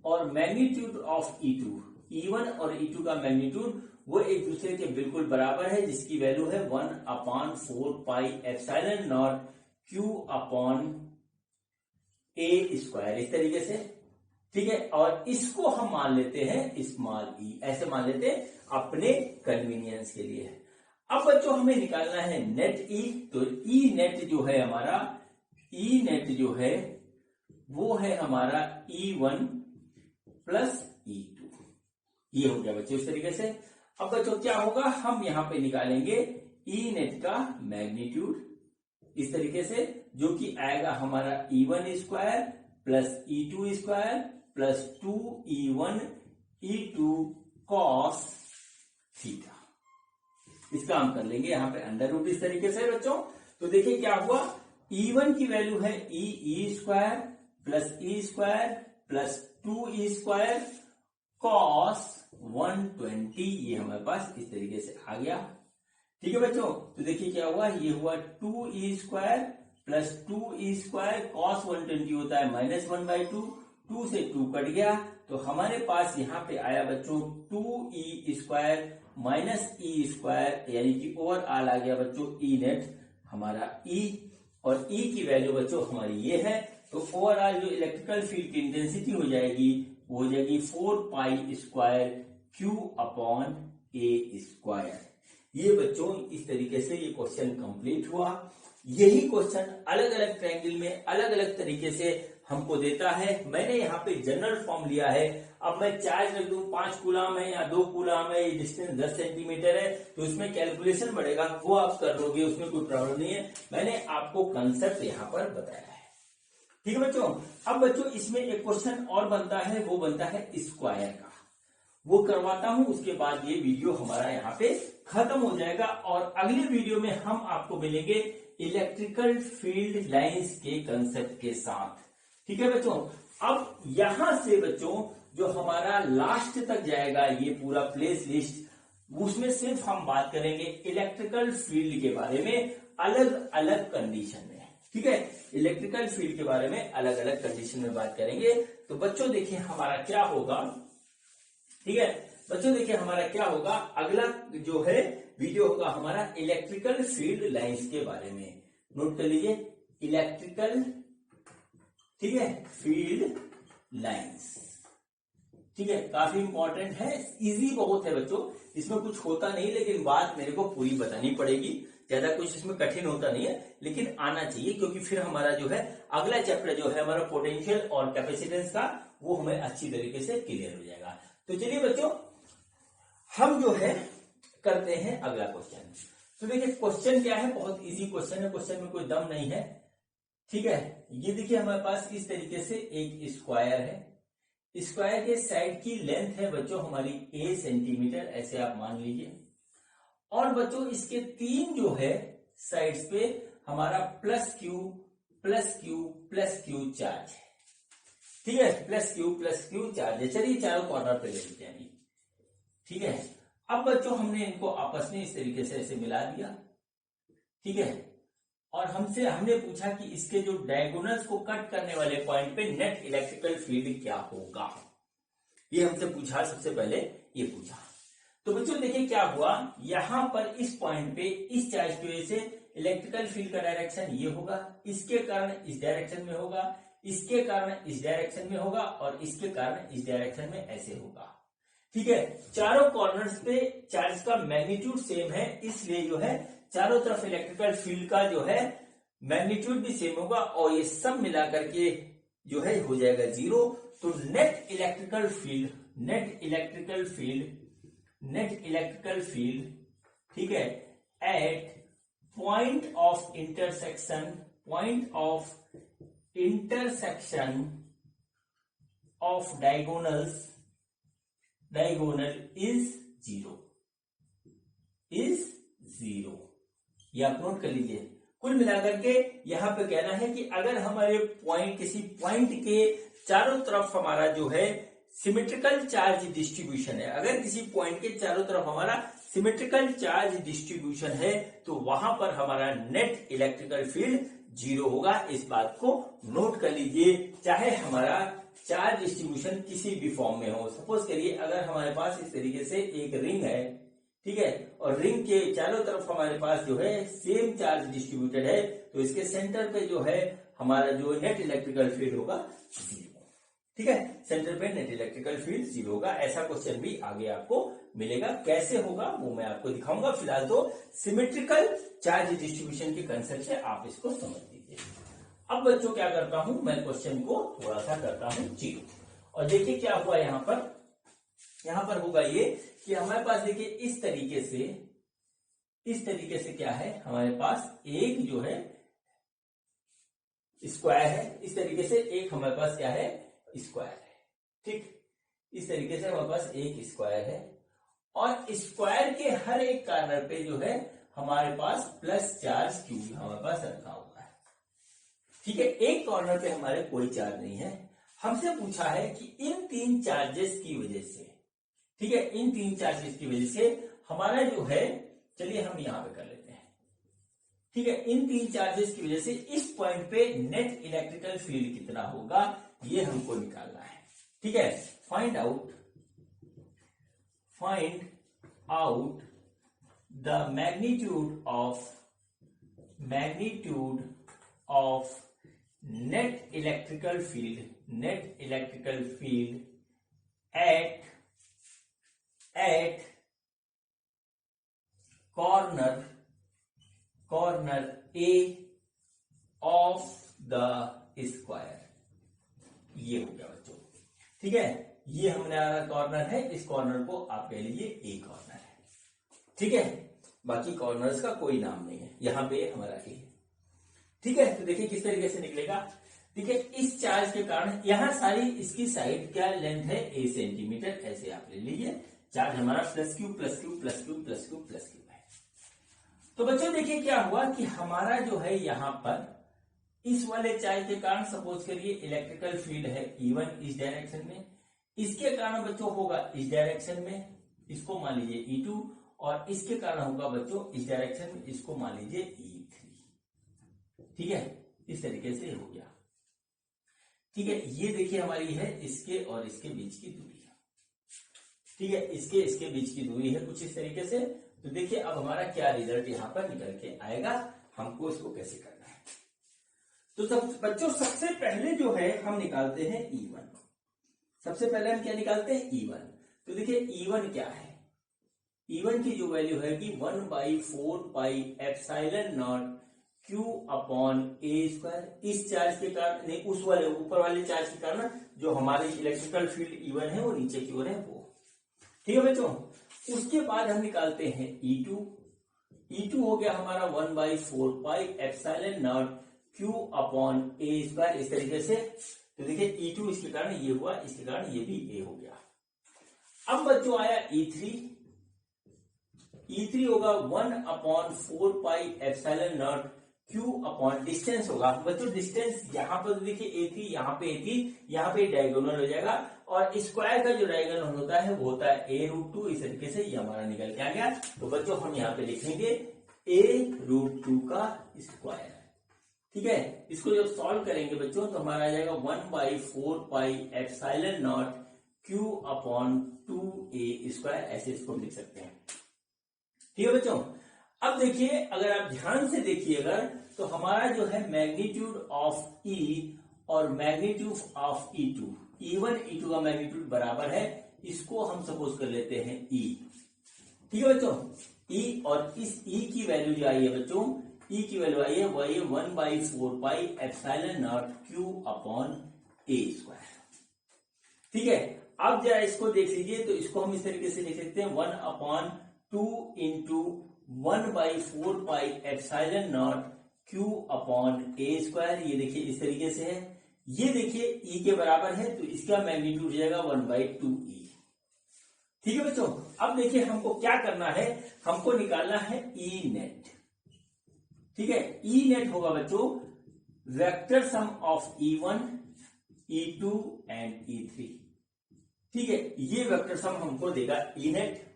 और मैग्नीट्यूड ऑफ E2, E1 और E2 का मैग्नीट्यूड वो एक दूसरे के बिल्कुल बराबर है, जिसकी वैल्यू है 1/4 पाई एप्सिलॉन नॉट q/a स्क्वायर, इस तरीके से। ठीक है, और इसको हम मान लेते हैं स्मॉल ई, ऐसे मान लेते हैं अपने कन्वीनियंस के लिए। अब बच्चों हमें निकालना है नेट ई। तो ई नेट जो है हमारा, ई नेट जो है वो है हमारा E1 प्लस E2। ये हो गया बच्चों इस तरीके से। अब बच्चों क्या होगा, हम यहां पे निकालेंगे ई नेट का मैग्नीट्यूड इस तरीके से, जो कि आएगा हमारा E1 square plus E2 square plus 2E1 E2 cos theta. इसका हम कर लेंगे यहां पे अंडर रूट इस तरीके से बच्चों। तो देखिए क्या हुआ, E1 की वैल्यू है E square plus E square plus 2E square cos 120। ये हमारे पास इस तरीके से आ गया। ठीक है बच्चों, तो देखिए क्या हुआ, ये हुआ 2E square plus 2E square cos 120 होता है -1/2। 2 से 2 कट गया, तो हमारे पास यहाँ पे आया बच्चों 2E square minus E square, यानी कि ओवरऑल आ गया बच्चों ई नेट हमारा ई, और ई की वैल्यू बच्चों हमारी ये है। तो ओवरऑल जो इलेक्ट्रिकल फील्ड की इंटेंसिटी हो जाएगी वो हो जाएगी 4 पाई स्क्वायर Q अपॉन ए स्क्वायर। ये बच्चों इस तरीके से ये क्वेश्चन कंप्लीट हुआ। यही क्वेश्चन अलग अलग ट्रायंगल में अलग अलग तरीके से हमको देता है। मैंने यहाँ पे जनरल फॉर्म लिया है। अब मैं चार्ज रख दूं 5 कूलाम है या 2 कूलाम है, डिस्टेंस 10 सेंटीमीटर है, तो उसमें कैलकुलेशन बढ़ेगा, वो आप कर लोगे, उसमें कोई प्रॉब्लम नहीं है। मैंने आपको कंसेप्ट यहाँ पर बताया है। ठीक है बच्चों। अब बच्चों इसमें एक क्वेश्चन और बनता है, वो बनता है स्क्वायर का, वो करवाता हूं, उसके बाद ये वीडियो हमारा यहाँ पे खत्म हो जाएगा। और अगले वीडियो में हम आपको मिलेंगे इलेक्ट्रिकल फील्ड लाइंस के कंसेप्ट के साथ। ठीक है बच्चों। अब यहां से बच्चों जो हमारा लास्ट तक जाएगा ये पूरा प्लेस लिस्ट, उसमें सिर्फ हम बात करेंगे इलेक्ट्रिकल फील्ड के बारे में अलग अलग कंडीशन में। ठीक है, इलेक्ट्रिकल फील्ड के बारे में अलग अलग कंडीशन में बात करेंगे। तो बच्चों देखिए हमारा क्या होगा। ठीक है बच्चों, देखिए हमारा क्या होगा, अगला जो है वीडियो होगा हमारा इलेक्ट्रिकल फील्ड लाइंस के बारे में। नोट कर लीजिए, इलेक्ट्रिकल, ठीक है, फील्ड लाइंस। ठीक है, काफी इंपॉर्टेंट है, इजी बहुत है बच्चों, इसमें कुछ होता नहीं, लेकिन बात मेरे को पूरी बतानी पड़ेगी। ज्यादा कुछ इसमें कठिन होता नहीं है, लेकिन आना चाहिए, क्योंकि फिर हमारा जो है अगला चैप्टर जो है हमारा पोटेंशियल और कैपेसिटेंस का, वो हमें अच्छी तरीके से क्लियर हो जाएगा। तो चलिए बच्चों हम जो है करते हैं अगला क्वेश्चन। तो देखिए क्वेश्चन क्या है, बहुत इजी क्वेश्चन है, क्वेश्चन में कोई दम नहीं है। ठीक है, ये देखिए हमारे पास इस तरीके से एक स्क्वायर है। स्क्वायर के साइड की लेंथ है बच्चों हमारी a सेंटीमीटर, ऐसे आप मान लीजिए। और बच्चों इसके 3 जो है साइड्स पे हमारा plus Q plus Q plus Q charge है। ठीक है, प्लस क्यू चार्ज है। चलिए चारों कॉर्नर पे ले लेते हैं। ठीक है, अब बच्चों हमने इनको आपस में इस तरीके से ऐसे मिला दिया। ठीक है, और हमने पूछा कि इसके जो डायगोनल्स को कट करने वाले पॉइंट पे नेट इलेक्ट्रिकल फील्ड क्या होगा, ये हमसे पूछा। सबसे पहले ये पूछा, तो बच्चों देखिए क्या हुआ, यहां पर इस पॉइंट पे इस चार्ज की वजह से इलेक्ट्रिकल फील्ड का डायरेक्शन ये होगा, इसके कारण इस डायरेक्शन में होगा, इसके कारण इस डायरेक्शन में होगा, और इसके कारण इस डायरेक्शन में ऐसे होगा। ठीक है, चारों कॉर्नर्स पे चार्ज का मैग्नीट्यूड सेम है, इसलिए जो है चारों तरफ इलेक्ट्रिकल फील्ड का जो है मैग्नीट्यूड भी सेम होगा, और ये सब मिलाकर के जो है हो जाएगा 0। तो नेट इलेक्ट्रिकल फील्ड, ठीक है, at point of intersection of diagonal is 0। ये आप नोट कर लीजिए। कुल मिलाकर के यहां पे कहना है कि अगर हमारे किसी पॉइंट के चारों तरफ हमारा जो है सिमेट्रिकल चार्ज डिस्ट्रीब्यूशन है, अगर किसी पॉइंट के चारों तरफ हमारा सिमेट्रिकल चार्ज डिस्ट्रीब्यूशन है, तो वहां पर हमारा नेट इलेक्ट्रिकल फील्ड 0 होगा। इस बात को नोट कर लीजिए, चाहे हमारा चार्ज डिस्ट्रीब्यूशन किसी भी फॉर्म में हो। सपोज करिए अगर हमारे पास इस तरीके से एक रिंग है, ठीक है, और रिंग के चारों तरफ हमारे पास जो है सेम चार्ज डिस्ट्रीब्यूटेड है, तो इसके सेंटर पे जो है हमारा जो नेट इलेक्ट्रिकल फील्ड होगा 0। ठीक है, सेंटर पे नेट इलेक्ट्रिकल फील्ड 0 होगा। ऐसा क्वेश्चन भी आगे आपको मिलेगा, कैसे होगा वो मैं आपको दिखाऊंगा। फिलहाल तो सिमेट्रिकल चार्ज डिस्ट्रीब्यूशन के कंसेप्ट से आप इसको समझ लीजिए। अब बच्चों क्या करता हूं, मैं क्वेश्चन को थोड़ा सा करता हूं जीरो, और देखिए क्या हुआ यहां पर होगा ये कि हमारे पास देखिए इस तरीके से क्या है, हमारे पास एक जो है स्क्वायर है, इस तरीके से एक हमारे पास क्या है, स्क्वायर है। ठीक, इस तरीके से हमारे पास एक स्क्वायर है, और स्क्वायर के हर एक कॉर्नर पे जो है हमारे पास प्लस चार्ज क्यू हमारे पास रखा हुआ है। ठीक है, एक कॉर्नर पे हमारे कोई चार्ज नहीं है। हमसे पूछा है कि इन तीन चार्जेस की वजह से, ठीक है, इन तीन चार्जेस की वजह से हमारा जो है, चलिए हम यहां पे कर लेते हैं। ठीक है, इन तीन चार्जेस की वजह से इस पॉइंट पे नेट इलेक्ट्रिकल फील्ड कितना होगा ये हमको निकालना है। ठीक है, find out the magnitude of net electrical field eight corner A of the square. ये हो गया बच्चों। ठीक है, ये हमारा कॉर्नर है, इस कॉर्नर को आप कह लीजिए ए कॉर्नर है। ठीक है, बाकी कॉर्नर्स का कोई नाम नहीं है, यहां पे हमारा ए है। ठीक है, तो देखिए किस तरीके से निकलेगा। देखिए इस चार्ज के कारण यहां सारी इसकी साइड क्या लेंथ है, ए सेंटीमीटर, ऐसे आप ले लीजिए। चार्ज हमारा plus Q plus Q plus Q plus Q plus Q है। तो बच्चों देखिए क्या हुआ कि हमारा जो है यहां पर इस वाले चार्ज के कारण सपोज करिए इलेक्ट्रिकल फील्ड है E1 इस डायरेक्शन में, इसके कारण बच्चों होगा इस डायरेक्शन में, इसको मान लीजिए E2, और इसके कारण होगा बच्चों इस डायरेक्शन में, इसको मान लीजिए E3। ठीक है, इस तरीके से हो गया। ठीक है, ये देखिए हमारी है इसके और इसके बीच की दूरी है। ठीक है, इसके बीच की दूरी है कुछ इस तरीके से। तो देखिए अब हमारा क्या रिजल्ट यहां पर निकल के आएगा, हमको इसको कैसे करना है। तो बच्चों सबसे पहले जो है हम निकालते हैं E1। सबसे पहले हम क्या निकालते हैं, E1। तो देखिए E1 क्या है, E1 की जो वैल्यू है कि 1/4πε0 Q अपॉन ए स्क्वायर। इस चार्ज के कारण नहीं, उस वाले ऊपर वाले चार्ज के कारण जो हमारी इलेक्ट्रिकल फील्ड E1 है वो नीचे की ओर है वो। ठीक है बच्चों, उसके बाद हम निकालते हैं E2। E2 हो गया हमारा 1/4πε0 Q अपॉन ए स्क्वायर, इस तरीके से। तो देखिए E2 इसके कारण ये हुआ, इसके कारण ये भी ए हो गया। अब बच्चों आया E3 होगा 1/4πε0 Q अपॉन डिस्टेंस होगा। बच्चों डिस्टेंस यहाँ पर देखिए A3, यहाँ पे A3, यहाँ पे डायगोनल हो जाएगा, और स्क्वायर का जो डायगोनल होता है वो होता है A√2। इस तरीके से ये हमारा निकल के आ गया। तो बच्चों हम यहाँ पे लिखेंगे A√2 का स्क्वायर। ठीक है, इसको जब सॉल्व करेंगे बच्चों तो हमारा आ जाएगा 1/4πε0 Q अपॉन 2a स्क्वायर, ऐसे इसको लिख सकते हैं। ठीक है बच्चों, अब देखिए अगर आप ध्यान से देखिएगा तो हमारा जो है मैग्नीट्यूड ऑफ E और magnitude of E2, E1 E2 का मैग्नीट्यूड बराबर है, इसको हम सपोज कर लेते हैं E। ठीक है बच्चों, E और इस E की वैल्यू जो आई है बच्चों, E की वैल्यू आई है वही 1/4πε0 Q अपॉन ए स्क्वायर। ठीक है, अब जरा इसको देख लीजिए, तो इसको हम इस तरीके से लिख सकते हैं 1/2 इंटू 1/4πε0 Q अपॉन ए स्क्वायर। ये देखिए इस तरीके से है, ये देखिए E के बराबर है, तो इसका मैग्नीट्यूड हो जाएगा 1/2E। ठीक है बच्चों, अब देखिए हमको क्या करना है, हमको निकालना है E नेट। ठीक है, E नेट होगा बच्चों vector sum of E1, E2 and E3। ठीक है, ये वेक्टर सम हमको देगा E नेट।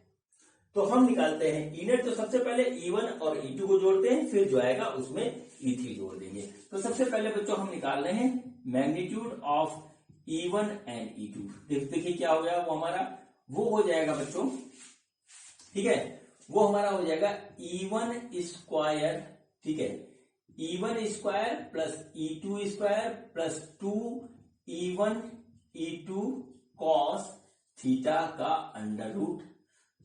तो हम निकालते हैं E नेट। तो सबसे पहले E1 और E2 को जोड़ते हैं, फिर जो आएगा उसमें E3 जोड़ देंगे। तो सबसे पहले बच्चों हम निकाल रहे हैं magnitude of E1 and E2। देखिए क्या हो गया, वो हो जाएगा बच्चों, ठीक है, वो हमारा हो जाएगा E1 स्क्वायर। ठीक है, E1 square plus E2 square plus 2E1 E2 cos theta का अंडर रूट।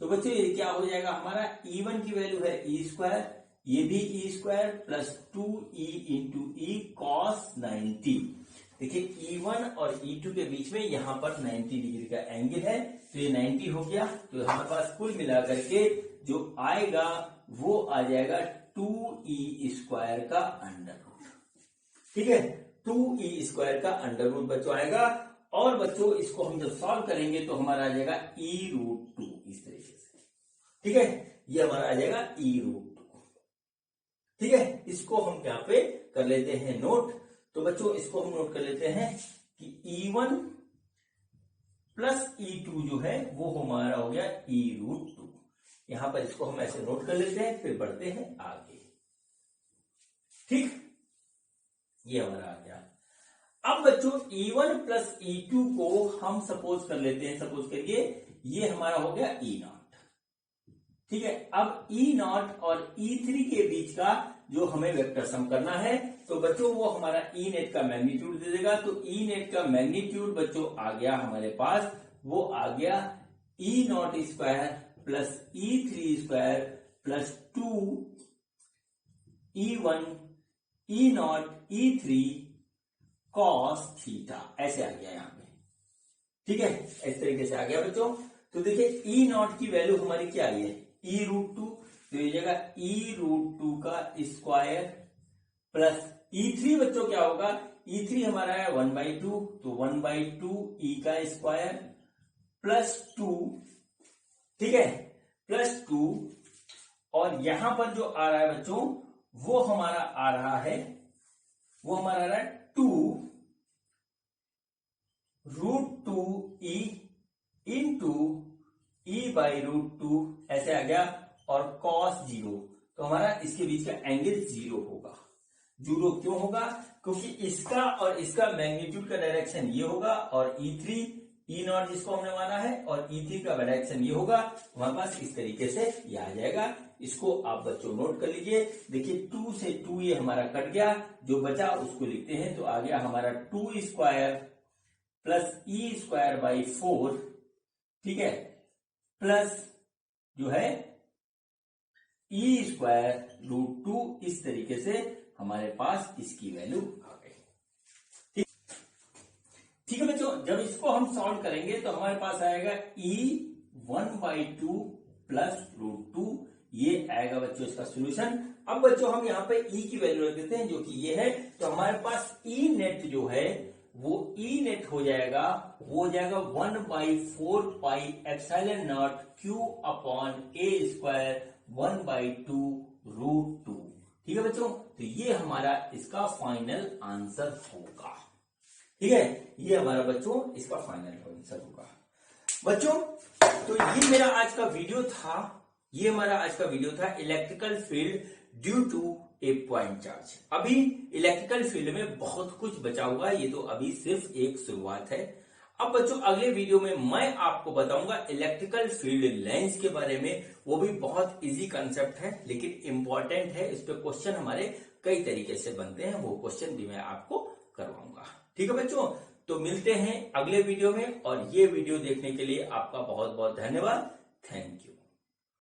तो बच्चों ये क्या हो जाएगा हमारा, E1 की वैल्यू है E स्क्वायर, ये भी E square plus 2E into E cos 90। देखिए E1 और E2 के बीच में यहां पर 90 डिग्री का एंगल है, तो ये 90 हो गया। तो हमारे पास कुल मिलाकर के जो आएगा वो आ जाएगा 2E स्क्वायर का अंडर रूट। ठीक है, 2E स्क्वायर का अंडर रूट बच्चों आएगा। और बच्चों इसको हम जब सॉल्व करेंगे तो हमारा आ जाएगा E√2 इस तरीके से। ठीक है, ये हमारा आ जाएगा E√2। ठीक है, इसको हम यहाँ पे कर लेते हैं नोट। तो बच्चों इसको हम नोट कर लेते हैं कि E1 प्लस E2 जो है वो हमारा हो गया E√2। यहां पर इसको हम ऐसे नोट कर लेते हैं, फिर बढ़ते हैं आगे। ठीक, ये हमारा आ गया। अब बच्चों E1 प्लस E2 को हम सपोज कर लेते हैं, सपोज करिए ये हमारा हो गया E0। ठीक है, अब E0 और E3 के बीच का जो हमें वेक्टर सम करना है, तो बच्चों वो हमारा E नेट का मैग्नीट्यूड दे देगा। तो E नेट का मैग्नीट्यूड बच्चों आ गया हमारे पास, वो आ गया E0 square plus E3 square plus 2 E1 E0 E3 cos theta, ऐसे आ गया यहाँ पे। ठीक है, इस तरीके से आ गया बच्चों। तो देखिए E0 की वैल्यू हमारी क्या आई है, E√2। तो ये जगह E√2 का स्क्वायर प्लस E3 बच्चों क्या होगा, E3 हमारा है 1/2, तो 1/2 E का स्क्वायर प्लस 2। ठीक है, प्लस 2। और यहां पर जो आ रहा है बच्चों वो हमारा आ रहा है, वो हमारा आ रहा है 2√2E इंटू E/√2 ऐसे आ गया। और cos 0, तो हमारा इसके बीच का एंगल 0 होगा। 0 क्यों होगा, क्योंकि इसका और इसका मैग्नीट्यूड का डायरेक्शन ये होगा, और E3 E0 जिसको हमने माना है और E3 का डायरेक्शन ये होगा। हमारे पास इस तरीके से ये आ जाएगा। इसको आप बच्चों नोट कर लीजिए। देखिए 2 से 2 ये हमारा कट गया, जो बचा उसको लिखते हैं। तो आ गया हमारा 2 square plus E square by 4। ठीक है, प्लस जो है E स्क्वायर √2। इस तरीके से हमारे पास इसकी वैल्यू आ गई। ठीक है बच्चों, जब इसको हम सॉल्व करेंगे तो हमारे पास आएगा E1/2 प्लस √2। ये आएगा बच्चों इसका सोल्यूशन। अब बच्चों हम यहाँ पे E की वैल्यू रख देते हैं, जो कि ये है। तो हमारे पास E नेट जो है वो E नेट हो जाएगा, वो हो जाएगा 1/4 पाई epsilon naught Q upon A square 1/2 √2। ठीक है बच्चों, तो ये हमारा इसका फाइनल आंसर होगा। ठीक है, ये हमारा बच्चों इसका फाइनल आंसर होगा। बच्चों तो ये मेरा आज का वीडियो था, ये हमारा आज का वीडियो था electrical field due to a point charge. अभी इलेक्ट्रिकल फील्ड में बहुत कुछ बचा हुआ है, ये तो अभी सिर्फ एक शुरुआत है। अब बच्चों अगले वीडियो में मैं आपको बताऊंगा इलेक्ट्रिकल फील्ड लेंस के बारे में। वो भी बहुत इजी कंसेप्ट है लेकिन इंपॉर्टेंट है, इस पे क्वेश्चन हमारे कई तरीके से बनते हैं, वो क्वेश्चन भी मैं आपको करवाऊंगा। ठीक है बच्चों, तो मिलते हैं अगले वीडियो में। और ये वीडियो देखने के लिए आपका बहुत बहुत धन्यवाद। Thank you.